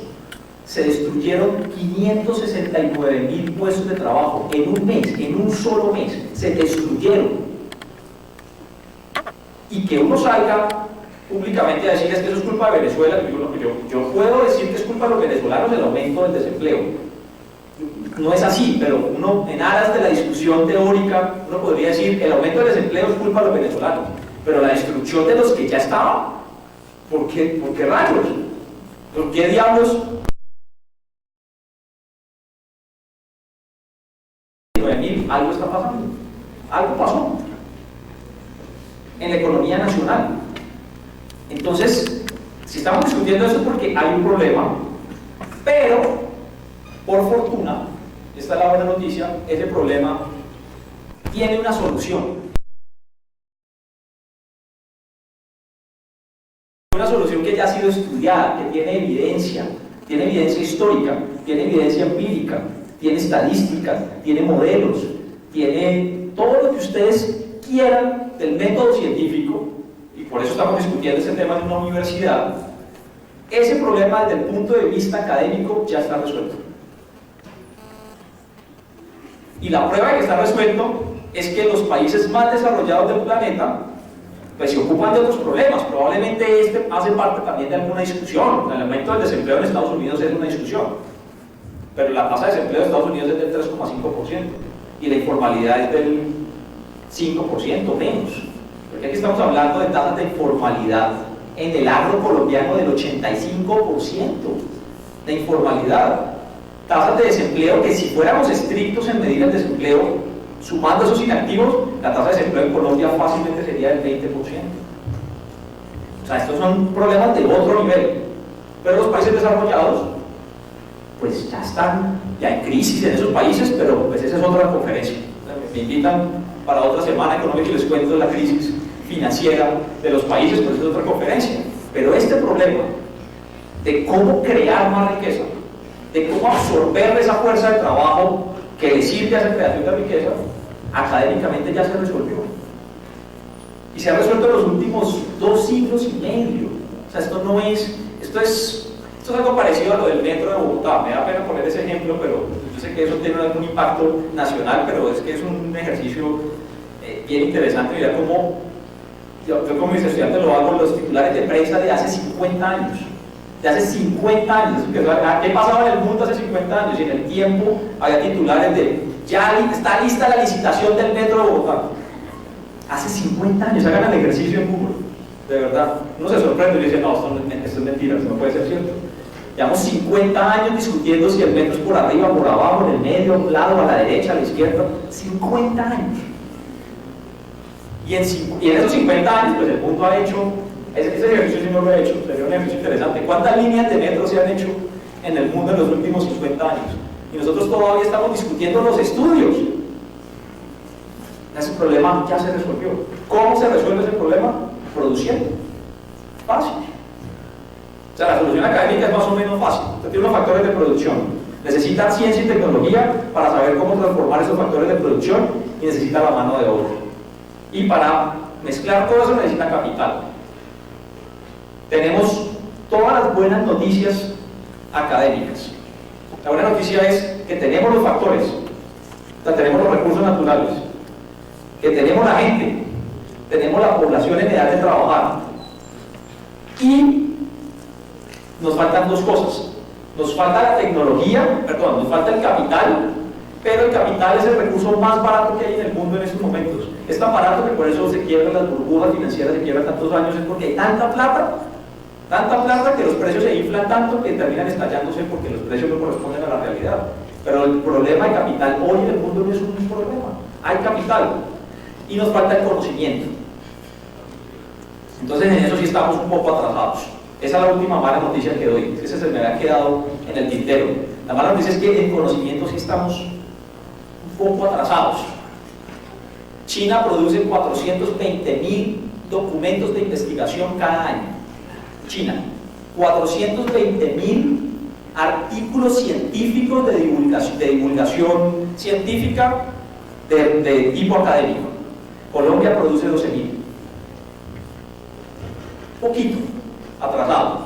se destruyeron 569.000 puestos de trabajo en un mes, en un solo mes, se destruyeron. Y que uno salga públicamente a decir es que eso es culpa de Venezuela, yo puedo decir que es culpa de los venezolanos el aumento del desempleo. No es así, pero uno, en aras de la discusión teórica, uno podría decir el aumento del desempleo es culpa de los venezolanos, pero la destrucción de los que ya estaban, ¿por qué rayos? ¿Por qué diablos? Algo está pasando, algo pasó en la economía nacional. Entonces, si estamos discutiendo eso es porque hay un problema, pero por fortuna, esta es la buena noticia, ese problema tiene una solución. una solución que ya ha sido estudiada, que tiene evidencia histórica, tiene evidencia empírica, tiene estadísticas, tiene modelos, tiene todo lo que ustedes quieran del método científico, y por eso estamos discutiendo ese tema en una universidad. Ese problema desde el punto de vista académico ya está resuelto. Y la prueba de que está resuelto es que los países más desarrollados del planeta pues se ocupan de otros problemas. Probablemente este hace parte también de alguna discusión. El aumento del desempleo en Estados Unidos es una discusión, pero la tasa de desempleo de Estados Unidos es del 3,5% y la informalidad es del 5% menos. Porque aquí estamos hablando de tasas de informalidad en el agro colombiano del 85% de informalidad. Tasas de desempleo que, si fuéramos estrictos en medir el desempleo, sumando esos inactivos, la tasa de desempleo en Colombia fácilmente sería del 20%. O sea, estos son problemas de otro nivel. Pero los países desarrollados, pues ya están en crisis en esos países, pero pues esa es otra conferencia. Me invitan para otra semana económica y les cuento la crisis financiera de los países, pero esa es otra conferencia. Pero este problema de cómo crear más riqueza, de cómo absorber esa fuerza de trabajo que le sirve a esa creación de riqueza, académicamente ya se resolvió. Y se ha resuelto en los últimos 2 siglos y medio. O sea, esto es algo parecido a lo del metro de Bogotá. Me da pena poner ese ejemplo, pero yo sé que eso tiene algún impacto nacional, pero es que es un ejercicio bien interesante. Mira cómo yo como mis estudiantes lo hago en los titulares de prensa de hace 50 años. De hace 50 años. ¿Qué pasaba en el mundo hace 50 años? Y en el tiempo había titulares de ya está lista la licitación del metro de Bogotá. Hace 50 años. Hagan el ejercicio en Google. De verdad. Uno se sorprende y dice, no, esto es mentira, esto no puede ser cierto. Llevamos 50 años discutiendo si el metro es por arriba, por abajo, en el medio, a un lado, a la derecha, a la izquierda. 50 años. Y en esos 50 años, pues el mundo ha hecho, ese ejercicio sí no lo he hecho, sería un ejercicio interesante. ¿Cuántas líneas de metro se han hecho en el mundo en los últimos 50 años? Y nosotros todavía estamos discutiendo los estudios. Ese problema ya se resolvió. ¿Cómo se resuelve ese problema? Produciendo. Fácil. O sea, la solución académica es más o menos fácil. Usted tiene unos factores de producción. Necesita ciencia y tecnología para saber cómo transformar esos factores de producción y necesita la mano de obra. Y para mezclar todo eso necesita capital. Tenemos todas las buenas noticias académicas. La buena noticia es que tenemos los factores, o sea, tenemos los recursos naturales, que tenemos la gente, tenemos la población en edad de trabajar, y nos faltan 2 cosas. Nos falta la tecnología, perdón, nos falta el capital, pero el capital es el recurso más barato que hay en el mundo en estos momentos. Es tan barato que por eso se quiebran las burbujas financieras, se quiebran tantos años, es porque hay tanta plata que los precios se inflan tanto que terminan estallándose porque los precios no corresponden a la realidad. Pero el problema de capital hoy en el mundo no es un problema. Hay capital y nos falta el conocimiento. Entonces en eso sí estamos un poco atrasados. Esa es la última mala noticia que doy. Ese se me había quedado en el tintero. La mala noticia es que en conocimiento sí estamos un poco atrasados. China produce 420.000 documentos de investigación cada año. China, 420.000 artículos científicos de divulgación científica de tipo académico. Colombia produce 12.000. Poquito, atrasado.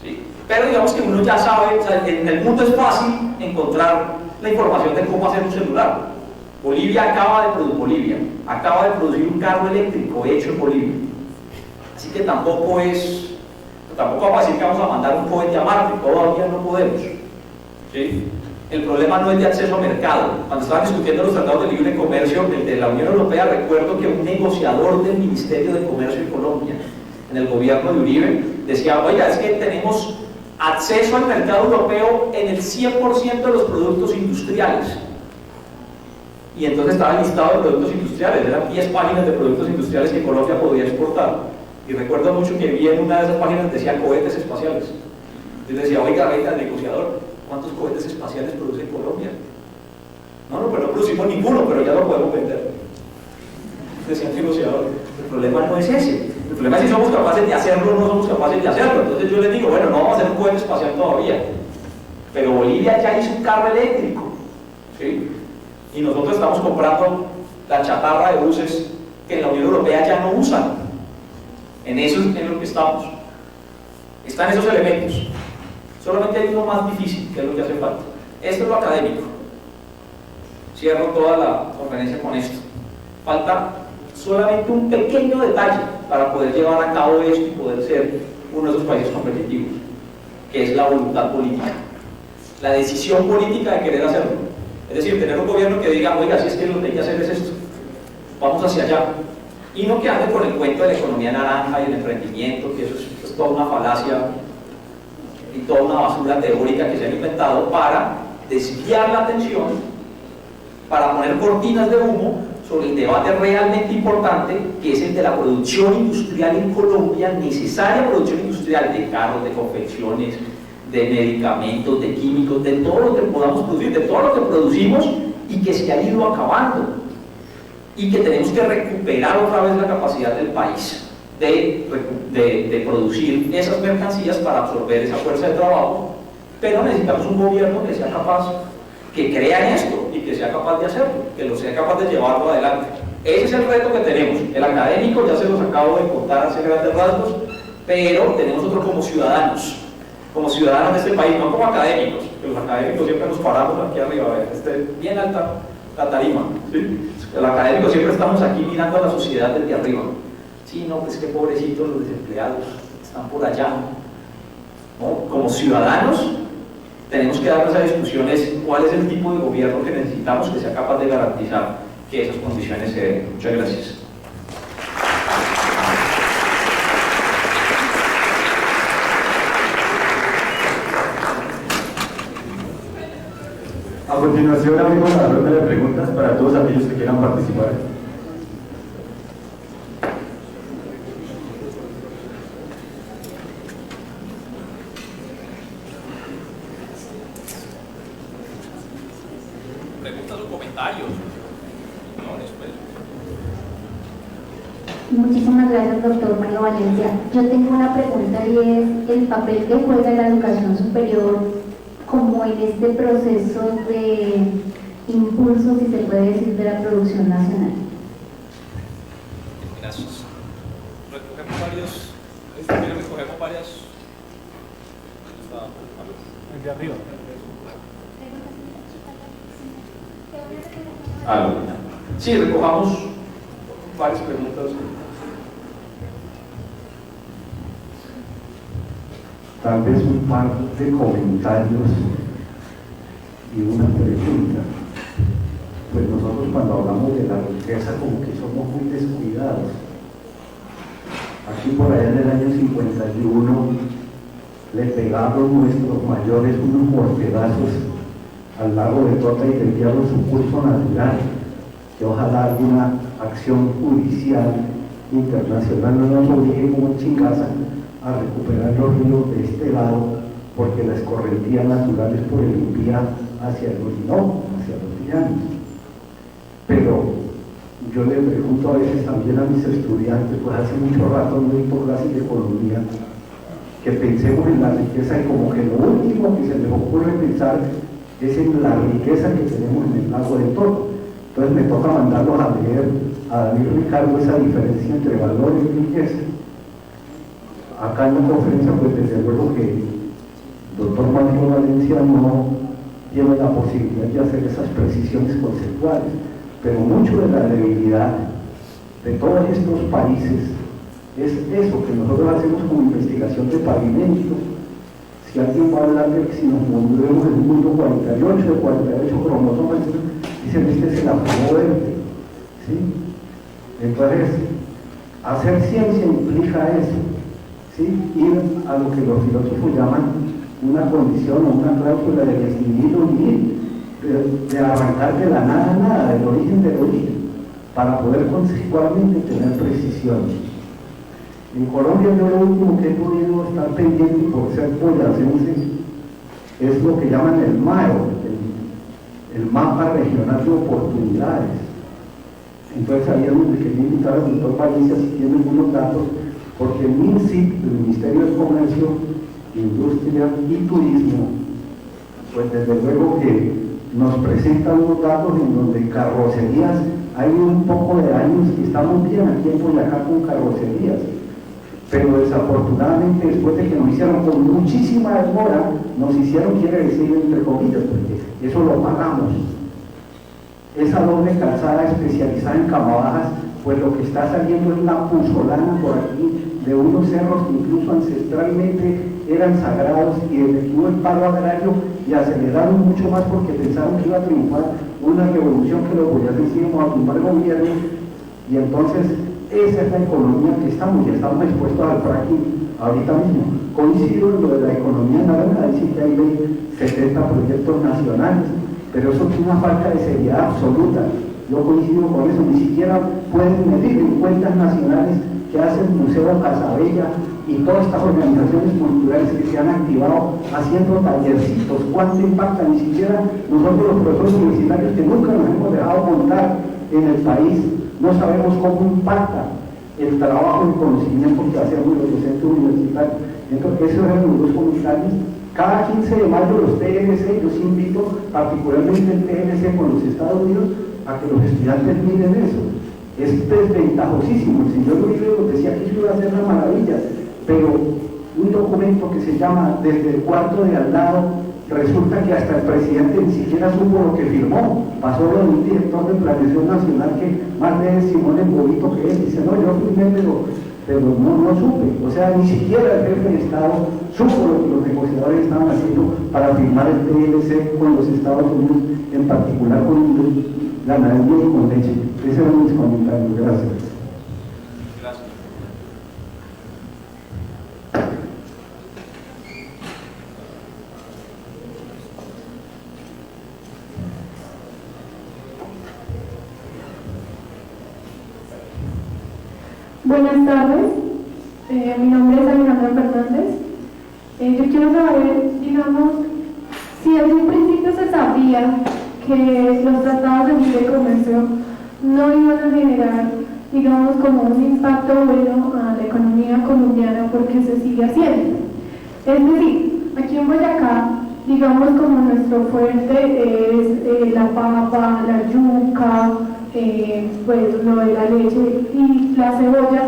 ¿Sí? Pero digamos que uno ya sabe, o sea, en el mundo es fácil encontrar la información de cómo hacer un celular. Bolivia acaba de producir un carro eléctrico hecho en Bolivia. Así que tampoco vamos a decir que vamos a mandar un cohete a Marte, todavía no podemos. ¿Sí? El problema no es de acceso a mercado. Cuando estaban discutiendo los tratados de libre comercio, el de la Unión Europea, recuerdo que un negociador del Ministerio de Comercio de Colombia, en el gobierno de Uribe, decía, oiga, es que tenemos acceso al mercado europeo en el 100% de los productos industriales. Y entonces estaba el listado de productos industriales, eran 10 páginas de productos industriales que Colombia podía exportar. Y recuerdo mucho que vi en una de esas páginas decía cohetes espaciales. Yo decía, oiga, venga, negociador, ¿cuántos cohetes espaciales produce Colombia? No, pues no producimos ninguno, pero ya lo podemos vender. Decía el negociador, el problema no es ese. El problema es si somos capaces de hacerlo o no somos capaces de hacerlo. Entonces yo les digo, bueno, no vamos a hacer un cohete espacial todavía, pero Bolivia ya hizo un carro eléctrico, ¿sí? Y nosotros estamos comprando la chatarra de buses que en la Unión Europea ya no usan. En eso es en lo que estamos. Están esos elementos. Solamente hay uno más difícil, que es lo que hace falta. Esto es lo académico. Cierro toda la conferencia con esto. Falta solamente un pequeño detalle para poder llevar a cabo esto y poder ser uno de esos países competitivos, que es la voluntad política, la decisión política de querer hacerlo. Es decir, tener un gobierno que diga, oiga, si es que lo que hay que hacer es esto, vamos hacia allá, y no que ande con el cuento de la economía naranja y el emprendimiento, que eso es toda una falacia y toda una basura teórica que se han inventado para desviar la atención, para poner cortinas de humo sobre el debate realmente importante, que es el de la producción industrial en Colombia, necesaria producción industrial de carros, de confecciones, de medicamentos, de químicos, de todo lo que podamos producir, de todo lo que producimos y que se ha ido acabando, y que tenemos que recuperar otra vez la capacidad del país de producir esas mercancías para absorber esa fuerza de trabajo, pero necesitamos un gobierno que sea capaz, que crea en esto y que sea capaz de hacerlo, que lo sea capaz de llevarlo adelante. Ese es el reto que tenemos. El académico ya se los acabo de contar hace grandes rasgos, pero tenemos otro como ciudadanos de este país, no como académicos, que los académicos siempre nos paramos aquí arriba, a ver, bien alta la tarima, ¿sí? El académico siempre estamos aquí mirando a la sociedad desde arriba. Sí, no, pues qué pobrecitos los desempleados, están por allá. ¿No? Como ciudadanos tenemos que darnos a discusiones cuál es el tipo de gobierno que necesitamos que sea capaz de garantizar que esas condiciones se den. Muchas gracias. A continuación abrimos la ronda de preguntas para todos aquellos que quieran participar. Preguntas o comentarios. No, después. Muchísimas gracias, doctor Mario Valencia. Yo tengo una pregunta y es el papel que juega la educación superior como en este proceso de impulso, si se puede decir, de la producción nacional. Gracias. Recogemos varias. El de arriba. Sí, recojamos varias preguntas. Tal vez un par de comentarios y una pregunta. Pues nosotros cuando hablamos de la riqueza como que somos muy descuidados. Aquí por allá en el año 51 le pegaron nuestros mayores unos mortedazos al lago de Tota y desviaron su curso natural, que ojalá alguna acción judicial internacional no nos obligue como en Chingasa a recuperar los ríos de este lado, porque la escorrentía natural es por el Impía hacia el Orinoco, hacia los llanos. Pero yo le pregunto a veces también a mis estudiantes, pues hace mucho rato no dicto clases de economía, que pensemos en la riqueza y como que lo último que se les ocurre pensar es en la riqueza que tenemos en el lago de Tota. Entonces me toca mandarlos a leer a David Ricardo esa diferencia entre valor y riqueza. Acá en la conferencia, pues desde luego que el doctor Mario Valencia no tiene la posibilidad de hacer esas precisiones conceptuales, pero mucho de la debilidad de todos estos países es eso que nosotros hacemos como investigación de pavimento. Si alguien va a hablar de que si nos movemos en un mundo 48 de 48 cromosomas, dicen este es el apuro verde, ¿sí? Entonces, hacer ciencia implica eso, ¿sí? Ir a lo que los filósofos llaman una condición o una cláusula de definir de arrancar de la nada a nada, del origen, para poder consecuentemente tener precisión. En Colombia yo lo último que he podido estar pendiente por ser boyacense es lo que llaman el MAO, el Mapa Regional de Oportunidades. Entonces ahí es donde quería invitar al doctor Valencia, si tiene algunos datos, porque el MINSIT, el Ministerio de Comercio, Industria y Turismo, pues desde luego que nos presenta unos datos en donde carrocerías, hay un poco de años que estamos bien aquí en Boyacá con carrocerías, pero desafortunadamente después de que nos hicieron con muchísima demora, nos hicieron, quiere decir entre comillas, porque eso lo pagamos. Esa doble calzada especializada en camabajas, pues lo que está saliendo es una puzolana por aquí de unos cerros que incluso ancestralmente eran sagrados, y desde que hubo el paro agrario y aceleraron mucho más porque pensaron que iba a triunfar una revolución que los boyacenses íbamos a tumbar gobierno, y entonces esa es la economía que estamos, ya estamos expuestos al fracking ahorita mismo. Coincido en lo de la economía naranja, dice que hay 70 proyectos nacionales, pero eso tiene una falta de seriedad absoluta. Yo coincido con eso, ni siquiera pueden medir en cuentas nacionales que hace el Museo Casabella y todas estas organizaciones culturales que se han activado haciendo tallercitos, cuánto impacta. Ni siquiera nosotros los profesores universitarios que nunca nos hemos dejado montar en el país, no sabemos cómo impacta el trabajo y el conocimiento que hacemos los docentes universitarios. Entonces, esos eran los dos comentarios. Cada 15 de mayo los TNC, yo sí invito particularmente el TNC con los Estados Unidos a que los estudiantes miren eso. Es desventajosísimo. El señor Uribe nos decía que eso iba a ser una maravilla, pero un documento que se llama Desde el cuarto de al lado, resulta que hasta el presidente ni siquiera supo lo que firmó. Pasó lo de un director de Planeación Nacional que más de Simón el Bobito que él dice, no, yo firmé, pero no supe. O sea, ni siquiera el jefe de Estado supo lo que los negociadores estaban haciendo para firmar el TLC con los Estados Unidos, en particular con ganadería y con leche. Esos eran mis comentarios. Gracias. Gracias. Buenas tardes, mi nombre es Alejandra Fernández. Yo quiero saber, digamos, si desde un principio se sabía que los tratados de libre comercio no iban a generar, digamos, como un impacto bueno a la economía colombiana, porque se sigue haciendo. Es decir, aquí en Boyacá, digamos, como nuestro fuerte es la papa, la yuca, pues lo de la leche y la cebolla,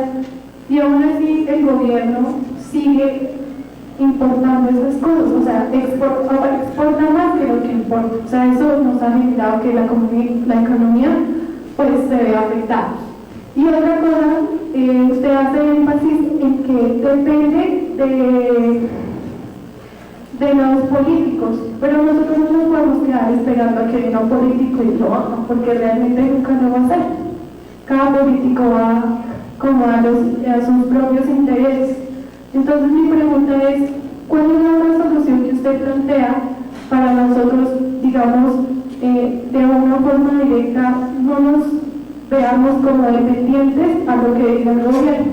y aún así el gobierno sigue importando esas cosas, o sea, exporta más que lo que importa. O sea, eso nos ha generado que la economía pues se ve afectada. Y otra cosa, usted hace énfasis en que depende de los políticos, pero nosotros no nos podemos quedar esperando a que venga un político y lo haga, porque realmente nunca lo va a hacer. Cada político va como a sus propios intereses. Entonces mi pregunta es, ¿cuál es la solución que usted plantea para nosotros, digamos, de una forma directa, no nos veamos como dependientes a lo que diga el gobierno?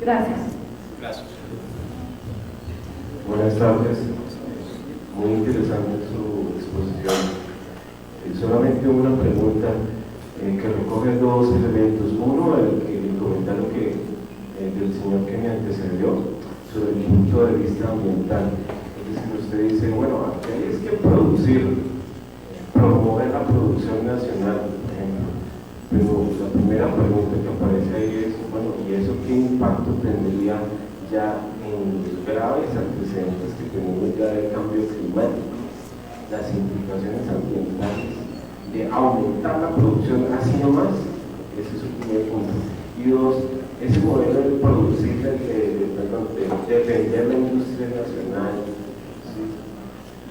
Gracias. Gracias. Buenas tardes. Muy interesante su exposición. Solamente una pregunta que recoge dos elementos. Uno, el comentario del señor que me antecedió sobre el punto de vista ambiental. Es decir, usted dice, bueno, aquí hay que promover la producción nacional, por ejemplo. Pero la primera pregunta que aparece ahí es, bueno, ¿y eso qué impacto tendría ya en los graves antecedentes que tenemos ya del cambio climático, las implicaciones ambientales de aumentar la producción así nomás? Ese es su primer punto. Y dos, ese modelo de producir, de vender la industria nacional, ¿sí?,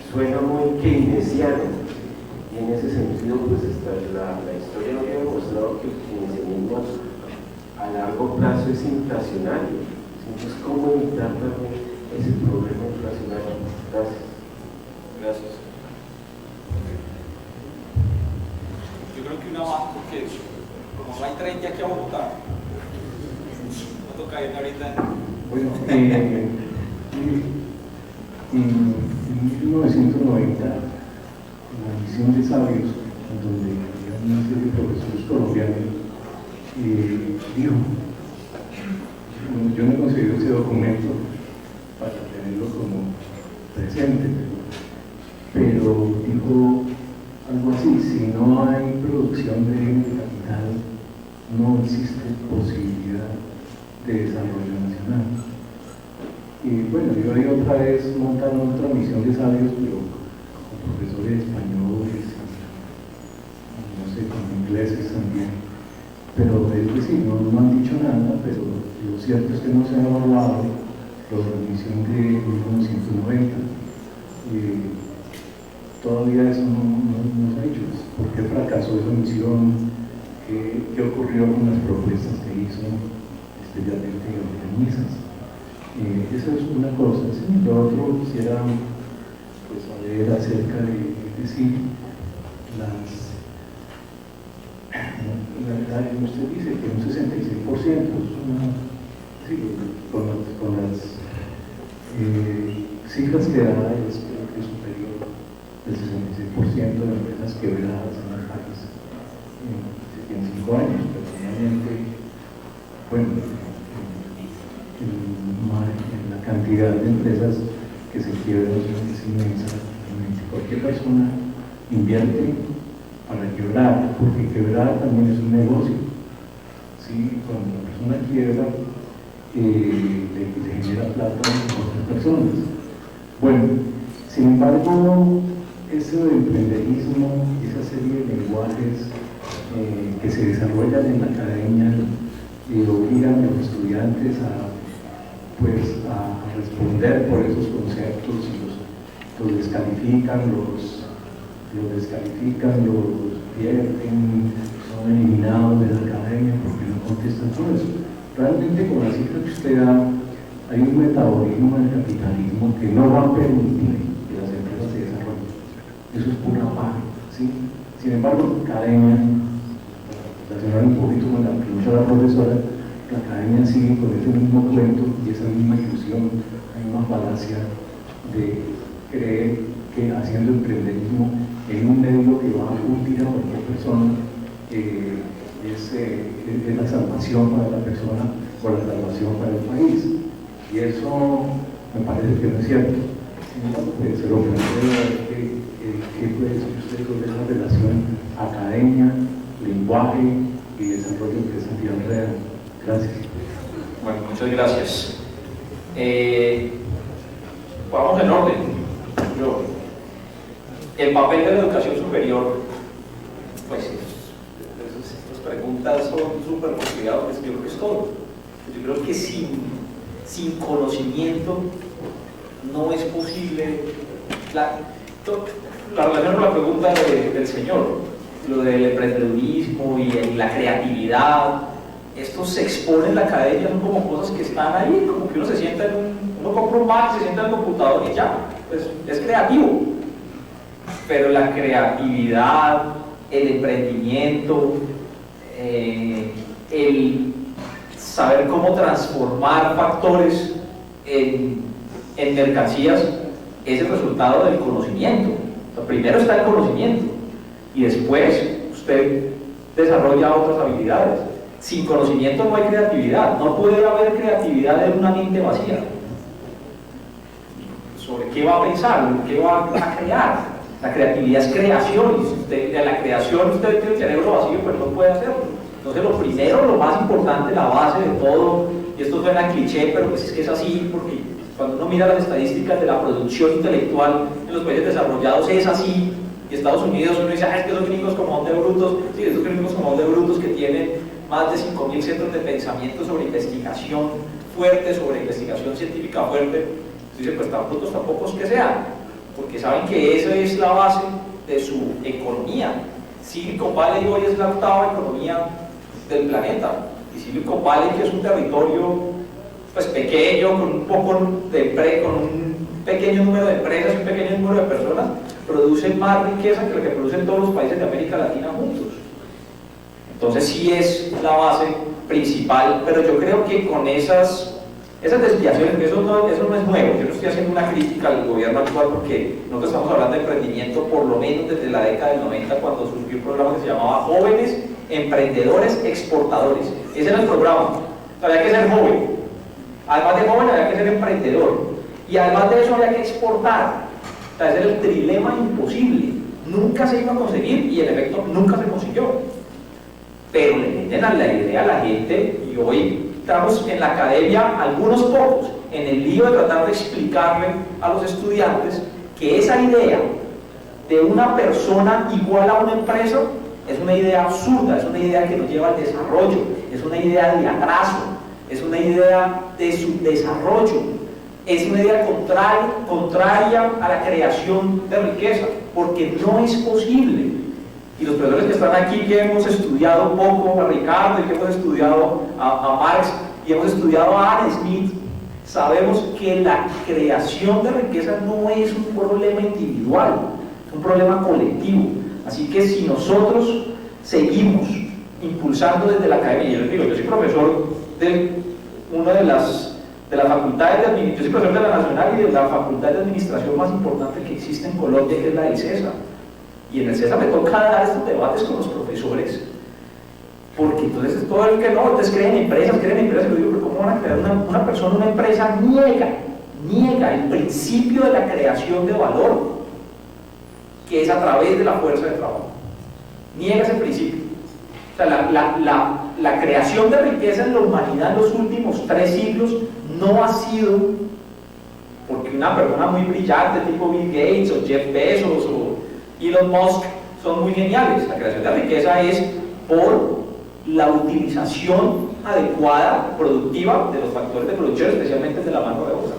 suena muy keynesiano, y en ese sentido pues la historia nos ha demostrado que el keynesianismo a largo plazo es inflacionario. Entonces, ¿cómo evitar también ese problema inflacionario? Gracias. Gracias. Yo creo que una más, porque como no hay tren ya que a Bogotá, no toca ir ahorita Bueno, en 1990, en la misión de sabios, donde había una serie de profesores colombianos, dijo, bueno, yo no he conseguido ese documento para tenerlo como presente, pero dijo algo así: si no hay producción de capital, no existe posibilidad de desarrollo nacional. Y bueno, yo ahí otra vez montando otra misión de sabios, pero con profesores españoles, no sé, con ingleses también, pero ellos sí, no han dicho nada, pero lo cierto es que no se ha evaluado la transmisión de 1990. Todavía eso no se ha hecho. ¿Por qué fracasó esa misión? ¿Qué ocurrió con las propuestas que hizo Yatete y Organizas? Esa es una cosa. ¿Sí? Lo otro quisiera pues saber acerca de, decir, usted dice que un 66%, sí, con las cifras que da, es creo que superior del 66% de empresas quebradas en el país en 5 años. Personalmente, bueno, la cantidad de empresas que se quiebran es inmensa. Cualquier persona invierte para quebrar, porque quebrar también es un negocio. ¿Sí? Cuando la persona quiebra, le genera plata a otras personas. Bueno, sin embargo, ese emprenderismo, esa serie de lenguajes que se desarrollan en la academia, obligan a los estudiantes a responder por esos conceptos y los descalifican, los pierden, son eliminados de la academia porque no contestan todo eso. Realmente con la cifra que usted da, hay un metabolismo del capitalismo que no va a permitir que las empresas se desarrollen. Eso es pura paja, ¿sí? Sin embargo, la academia, relacionar un poquito con la que dijo la profesora, la academia sigue con ese mismo cuento y esa misma ilusión, la misma falacia de creer que haciendo emprenderismo en un medio que va a fundir a cualquier persona es la salvación para la persona o la salvación para el país. Y eso me parece que no es cierto. Se lo planteo qué puede decir usted con esa relación academia, lenguaje y desarrollo empresarial real. Gracias. Bueno, muchas gracias. Vamos en orden. El papel de la educación superior, pues estas preguntas son súper complicadas, pues yo creo que es todo. Yo creo que sin conocimiento no es posible. La relación con la pregunta del señor, lo del emprendedurismo y la creatividad, esto se expone en la academia, son como cosas que están ahí, como que uno se sienta uno compra un Mac, se sienta en el computador y ya, pues es creativo. Pero la creatividad, el emprendimiento, el saber cómo transformar factores en mercancías es el resultado del conocimiento. O sea, primero está el conocimiento y después usted desarrolla otras habilidades. Sin conocimiento no hay creatividad, no puede haber creatividad en una mente vacía. ¿Sobre qué va a pensar? ¿Qué va a crear? La creatividad es creación, y de la creación usted tiene el cerebro vacío, pues no puede hacerlo. Entonces lo primero, lo más importante, la base de todo, y esto suena cliché, pero pues es que es así, porque cuando uno mira las estadísticas de la producción intelectual en los países desarrollados es así, y Estados Unidos uno dice, es que esos gringos como de brutos, sí, esos gringos como de brutos que tienen más de 5.000 centros de pensamiento sobre investigación fuerte, sobre investigación científica fuerte, dice, pues tan brutos tampoco es que sean, porque saben que esa es la base de su economía. Silicon Valley hoy es la 8ª economía del planeta, y Silicon Valley, que es un territorio pues pequeño, con un pequeño número de empresas y un pequeño número de personas, produce más riqueza que lo que producen todos los países de América Latina juntos. Entonces sí es la base principal, pero yo creo que con esas desviaciones, eso no es nuevo. Yo no estoy haciendo una crítica al gobierno actual porque nosotros estamos hablando de emprendimiento por lo menos desde la década del 90, cuando surgió un programa que se llamaba Jóvenes Emprendedores Exportadores. Ese era el programa. Había que ser joven. Además de joven había que ser emprendedor. Y además de eso había que exportar. O sea, ese era el trilema imposible. Nunca se iba a conseguir y en efecto nunca se consiguió. Pero le venden a la idea a la gente y hoy estamos en la academia, algunos pocos, en el lío de tratar de explicarle a los estudiantes que esa idea de una persona igual a una empresa es una idea absurda, es una idea que nos lleva al desarrollo, es una idea de atraso, es una idea de subdesarrollo, es una idea contraria a la creación de riqueza, porque no es posible. Y los profesores que están aquí, que hemos estudiado un poco a Ricardo y que hemos estudiado a Marx y hemos estudiado a Adam Smith, sabemos que la creación de riqueza no es un problema individual, es un problema colectivo. Así que si nosotros seguimos impulsando desde la academia, yo les digo, yo soy profesor de una de las facultades de administración, yo soy profesor de la Nacional y de la facultad de administración más importante que existe en Colombia, que es la del CESA. Y en el CESA me toca dar estos debates con los profesores, porque entonces todo el que no, entonces creen empresas, y yo digo, pero ¿cómo van a crear una persona, una empresa? Niega el principio de la creación de valor, que es a través de la fuerza de trabajo. Niega ese principio. O sea, la creación de riqueza en la humanidad en los últimos 3 siglos no ha sido porque una persona muy brillante tipo Bill Gates o Jeff Bezos o Elon Musk son muy geniales. La creación de riqueza es por la utilización adecuada, productiva de los factores de producción, especialmente de la mano de obra.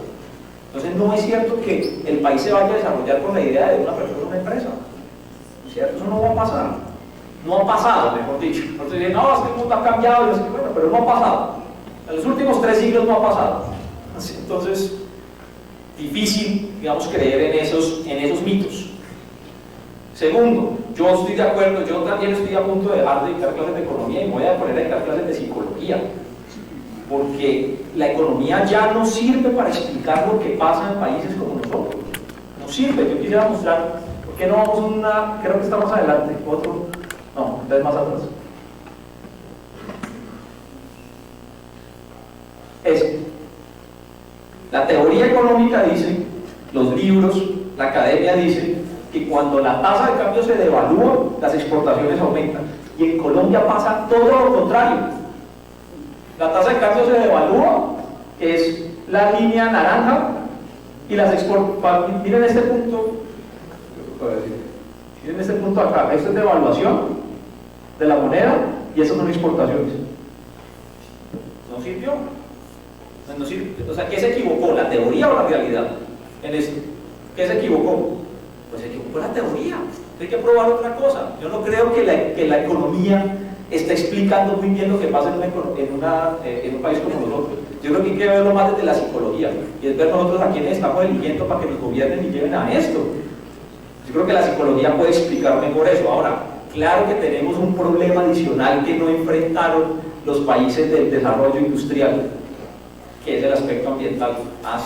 Entonces no es cierto que el país se vaya a desarrollar con la idea de una persona o una empresa. ¿No es cierto? Eso no va a pasar. No ha pasado, mejor dicho. Entonces dicen, no, es que el mundo ha cambiado, y bueno, pero no ha pasado. En los últimos 3 siglos no ha pasado. Entonces, difícil, digamos, creer en esos mitos. Segundo, yo estoy de acuerdo, yo también estoy a punto de dejar de dictar clases de economía y me voy a poner a dictar clases de psicología, porque la economía ya no sirve para explicar lo que pasa en países como nosotros. No sirve. Yo quisiera mostrar, ¿por qué no vamos creo que está más adelante, otro, no, entonces más atrás. La teoría económica dice, los libros, la academia dice que cuando la tasa de cambio se devalúa, las exportaciones aumentan. Y en Colombia pasa todo lo contrario. La tasa de cambio se devalúa, que es la línea naranja, y las exportaciones. Miren este punto. Miren este punto acá. Esto es devaluación de la moneda y estas son exportaciones. ¿No sirvió? No sirve. O sea, ¿qué se equivocó? ¿La teoría o la realidad? En esto. ¿Qué se equivocó? Pues se equivocó la teoría. Hay que probar otra cosa. Yo no creo que la economía está explicando muy bien lo que pasa en un país como nosotros. Yo creo que hay que verlo más desde la psicología y es ver nosotros a quienes estamos eligiendo para que nos gobiernen y lleven a esto. Yo creo que la psicología puede explicar mejor eso. Ahora, claro que tenemos un problema adicional que no enfrentaron los países del desarrollo industrial, que es el aspecto ambiental.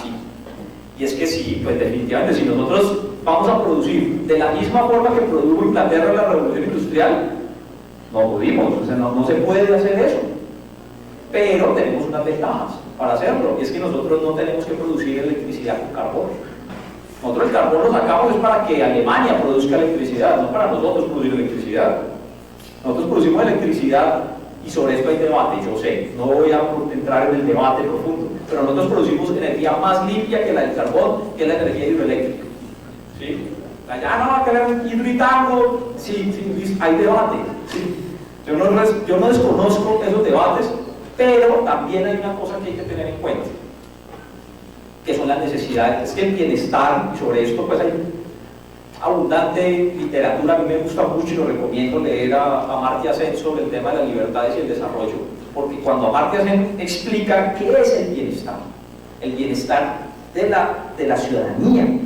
Sí. Y es que sí, pues definitivamente, si nosotros vamos a producir de la misma forma que produjo Inglaterra en la revolución industrial, no pudimos, o sea, no se puede hacer eso. Pero tenemos unas ventajas para hacerlo, y es que nosotros no tenemos que producir electricidad con carbón. Nosotros el carbón lo sacamos es para que Alemania produzca electricidad, no para nosotros producir electricidad. Nosotros producimos electricidad y sobre esto hay debate, yo sé, no voy a entrar en el debate profundo, pero nosotros producimos energía más limpia que la del carbón, que es la energía hidroeléctrica. ¿Sí? Allá no va a querer hidroitango, sí, hay debate. ¿Sí? Yo no desconozco esos debates, pero también hay una cosa que hay que tener en cuenta, que son las necesidades. Es que el bienestar, y sobre esto pues hay abundante literatura, a mí me gusta mucho y lo recomiendo leer a Amartya Sen sobre el tema de las libertades y el desarrollo, porque cuando Amartya Sen explica qué es el bienestar de la ciudadanía, el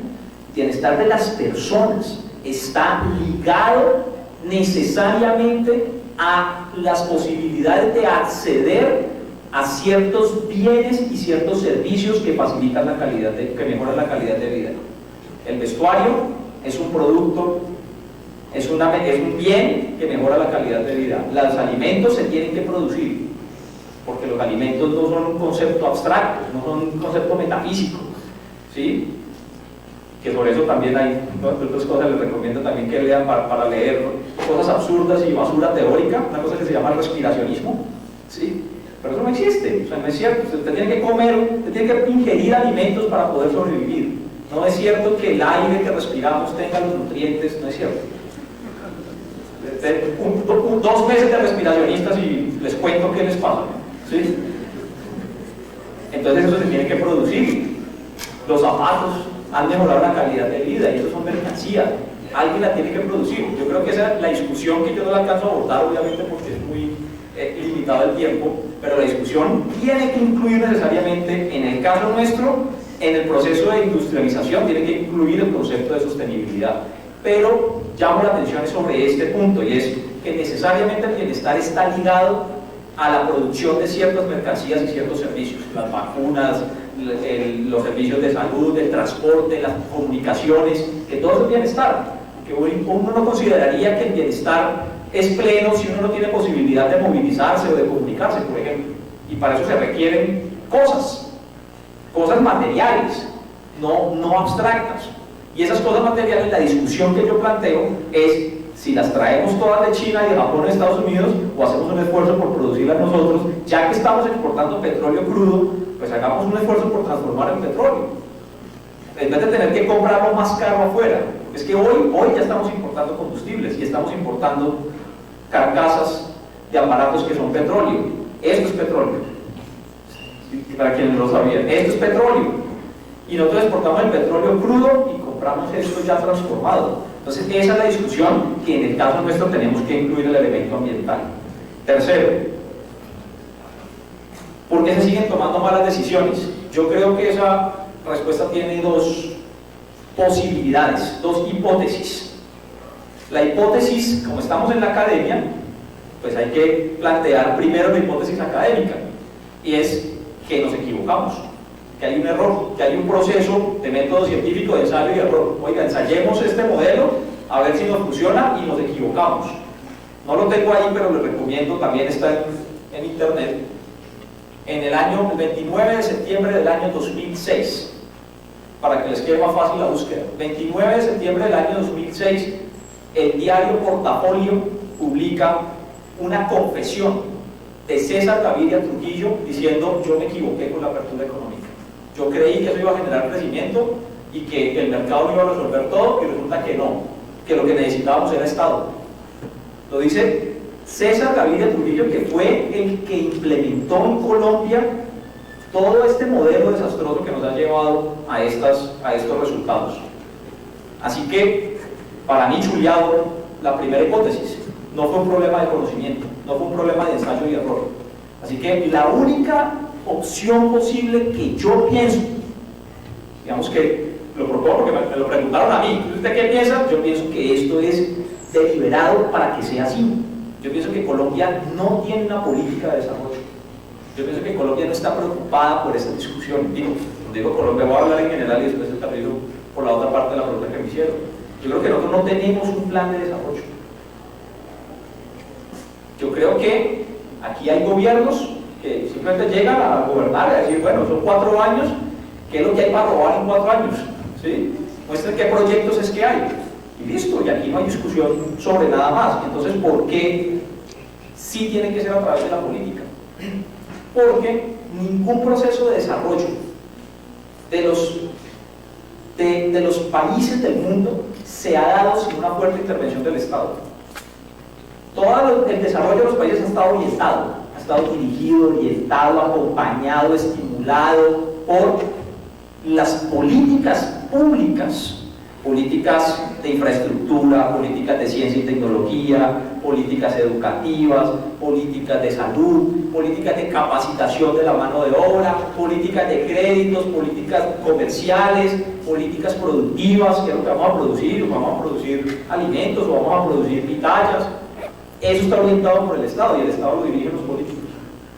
bienestar de las personas, está ligado necesariamente a las posibilidades de acceder a ciertos bienes y ciertos servicios que facilitan que mejoran la calidad de vida. El vestuario es un producto, es un bien que mejora la calidad de vida. Los alimentos se tienen que producir. porque los alimentos no son un concepto abstracto, no son un concepto metafísico, ¿sí? Que sobre eso también hay, ¿no?, otras cosas. Les recomiendo también que lean para leer cosas absurdas y basura teórica, una cosa que se llama respiracionismo, ¿sí? Pero eso no existe, o sea, no es cierto. Usted tiene que comer, usted tiene que ingerir alimentos para poder sobrevivir. No es cierto que el aire que respiramos tenga los nutrientes, no es cierto. 2 meses de respiracionistas y les cuento qué les pasa, ¿sí? Entonces eso se tiene que producir. Los zapatos han mejorado la calidad de vida y eso son mercancías. Alguien la tiene que producir. Yo creo que esa es la discusión, que yo no la alcanzo a abordar, obviamente, porque es muy limitado el tiempo, pero la discusión tiene que incluir necesariamente, en el caso nuestro, en el proceso de industrialización, tiene que incluir el concepto de sostenibilidad. Pero llamo la atención sobre este punto, y es que necesariamente el bienestar está ligado a la producción de ciertas mercancías y ciertos servicios, las vacunas, los servicios de salud, el transporte, las comunicaciones, que todo es bienestar. Que uno no consideraría que el bienestar es pleno si uno no tiene posibilidad de movilizarse o de comunicarse, por ejemplo, y para eso se requieren cosas materiales, no abstractas. Y esas cosas materiales, la discusión que yo planteo es si las traemos todas de China y de Japón a Estados Unidos, o hacemos un esfuerzo por producirlas nosotros. Ya que estamos exportando petróleo crudo, pues hagamos un esfuerzo por transformar el petróleo, en vez de tener que comprarlo más caro afuera. Es que hoy ya estamos importando combustibles y estamos importando carcasas de aparatos que son petróleo. Esto es petróleo, para quienes no lo sabían, esto es petróleo, y nosotros exportamos el petróleo crudo y compramos esto ya transformado. Entonces esa es la discusión que en el caso nuestro tenemos que incluir el elemento ambiental. Tercero, ¿por qué se siguen tomando malas decisiones? Yo creo que esa respuesta tiene 2 posibilidades, 2 hipótesis. La hipótesis, como estamos en la academia, pues hay que plantear primero la hipótesis académica, y es que nos equivocamos, que hay un error, que hay un proceso de método científico de ensayo y error. Oiga, ensayemos este modelo a ver si nos funciona y nos equivocamos. No lo tengo ahí, pero lo recomiendo, también está en internet. En el 29 de septiembre del año 2006, para que les quede más fácil la búsqueda, 29 de septiembre del año 2006, el diario Portafolio publica una confesión de César Gaviria Trujillo diciendo: yo me equivoqué con la apertura económica, yo creí que eso iba a generar crecimiento y que el mercado lo iba a resolver todo, y resulta que no, que lo que necesitábamos era Estado. Lo dice César Gaviria Trujillo, que fue el que implementó en Colombia todo este modelo desastroso que nos ha llevado a estos resultados. Así que, para mí, chuleado, la primera hipótesis no fue un problema de conocimiento, no fue un problema de ensayo y error. Así que la única opción posible que yo pienso, digamos que lo propongo porque me lo preguntaron a mí, ¿usted qué piensa? Yo pienso que esto es deliberado para que sea así. Yo pienso que Colombia no tiene una política de desarrollo. Yo pienso que Colombia no está preocupada por esta discusión. Digo Colombia, voy a hablar en general y después el capítulo por la otra parte de la pregunta que me hicieron. Yo creo que nosotros no tenemos un plan de desarrollo. Yo creo que aquí hay gobiernos que simplemente llegan a gobernar y a decir: bueno, son 4 años, ¿qué es lo que hay para robar en 4 años? ¿Sí? Muestren qué proyectos es que hay. Y listo, y aquí no hay discusión sobre nada más. Entonces, ¿por qué sí tiene que ser a través de la política? Porque ningún proceso de desarrollo de los países del mundo se ha dado sin una fuerte intervención del Estado. Todo el desarrollo de los países ha estado dirigido, orientado, acompañado, estimulado por las políticas públicas, políticas de infraestructura, políticas de ciencia y tecnología, políticas educativas, políticas de salud, políticas de capacitación de la mano de obra, políticas de créditos, políticas comerciales, políticas productivas, que es lo que vamos a producir, o vamos a producir alimentos, o vamos a producir pitayas. Eso está orientado por el Estado, y el Estado lo dirigen los políticos.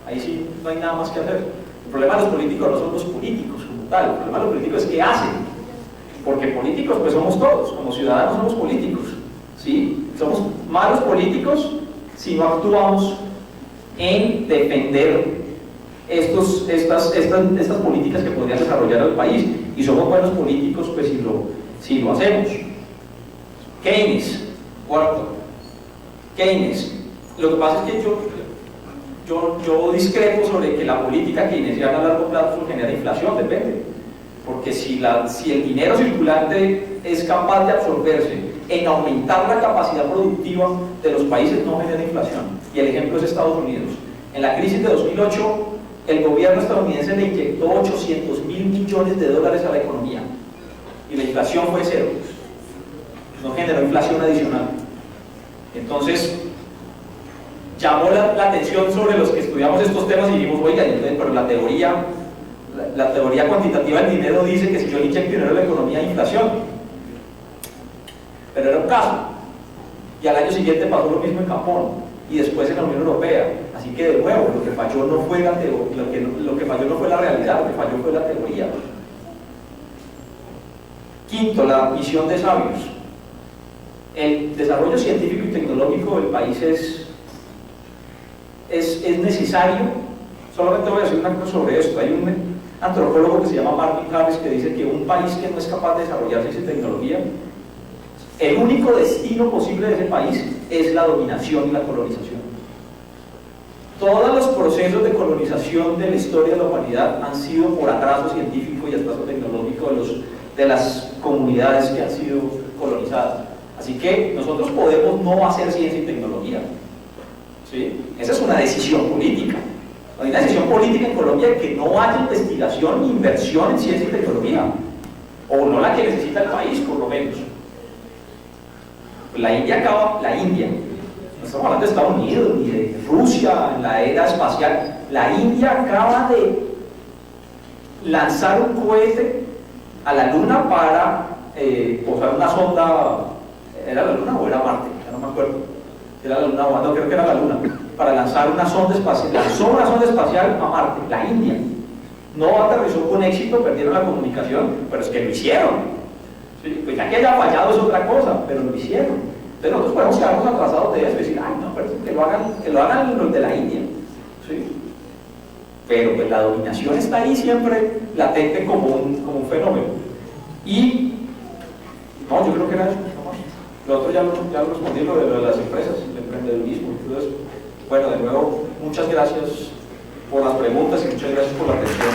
Ahí sí no hay nada más que hacer. El problema de los políticos no son los políticos como tal, el problema de los políticos es qué hacen. Porque políticos pues somos todos, como ciudadanos somos políticos, ¿sí? Somos malos políticos si no actuamos en defender estas políticas que podrían desarrollar el país, y somos buenos políticos pues si lo hacemos. Keynes, cuarto. Keynes. Lo que pasa es que yo discrepo sobre que la política keynesiana a largo plazo genera inflación, depende. Porque si el dinero circulante es capaz de absorberse en aumentar la capacidad productiva de los países, no genera inflación. Y el ejemplo es Estados Unidos. En la crisis de 2008, el gobierno estadounidense le inyectó 800.000 millones de dólares a la economía. Y la inflación fue cero. No generó inflación adicional. Entonces, llamó la atención sobre los que estudiamos estos temas y dijimos, oiga, pero la teoría cuantitativa del dinero dice que si yo le inyecto dinero a la economía hay inflación. Pero era un caso. Y al año siguiente pasó lo mismo en Japón y después en la Unión Europea. Así que de nuevo, lo que falló no fue la realidad, lo que falló fue la teoría. Quinto, la misión de sabios. El desarrollo científico y tecnológico del país es necesario. Solamente voy a decir una cosa sobre esto. Hay un antropólogo que se llama Martin Harris que dice que un país que no es capaz de desarrollarse sin tecnología, el único destino posible de ese país es la dominación y la colonización. Todos los procesos de colonización de la historia de la humanidad han sido por atraso científico y atraso tecnológico de las comunidades que han sido colonizadas. Así que nosotros podemos no hacer ciencia y tecnología. ¿Sí? Esa es una decisión política. Hay una decisión política en Colombia de que no haya investigación ni inversión en ciencia y tecnología, o no la que necesita el país, por lo menos. La India, no estamos hablando de Estados Unidos ni de Rusia en la era espacial, la India acaba de lanzar un cohete a la Luna para posar una sonda. ¿Era la Luna o era Marte? Ya no me acuerdo. Era la Luna, no, creo que era la Luna. Para lanzar una sonda espacial. Lanzó una sonda espacial a Marte, la India. No aterrizó con éxito, perdieron la comunicación, pero es que lo hicieron. ¿Sí? Pues ya que haya fallado es otra cosa, pero lo hicieron. Entonces nosotros podemos quedarnos atrasados de eso y decir, ay, no, pero que lo hagan los de la India. ¿Sí? Pero pues la dominación está ahí siempre latente como un fenómeno. Y no, yo creo que era eso. Lo otro ya lo respondí, lo de las empresas, el emprendedurismo. Entonces, bueno, de nuevo, muchas gracias por las preguntas y muchas gracias por la atención.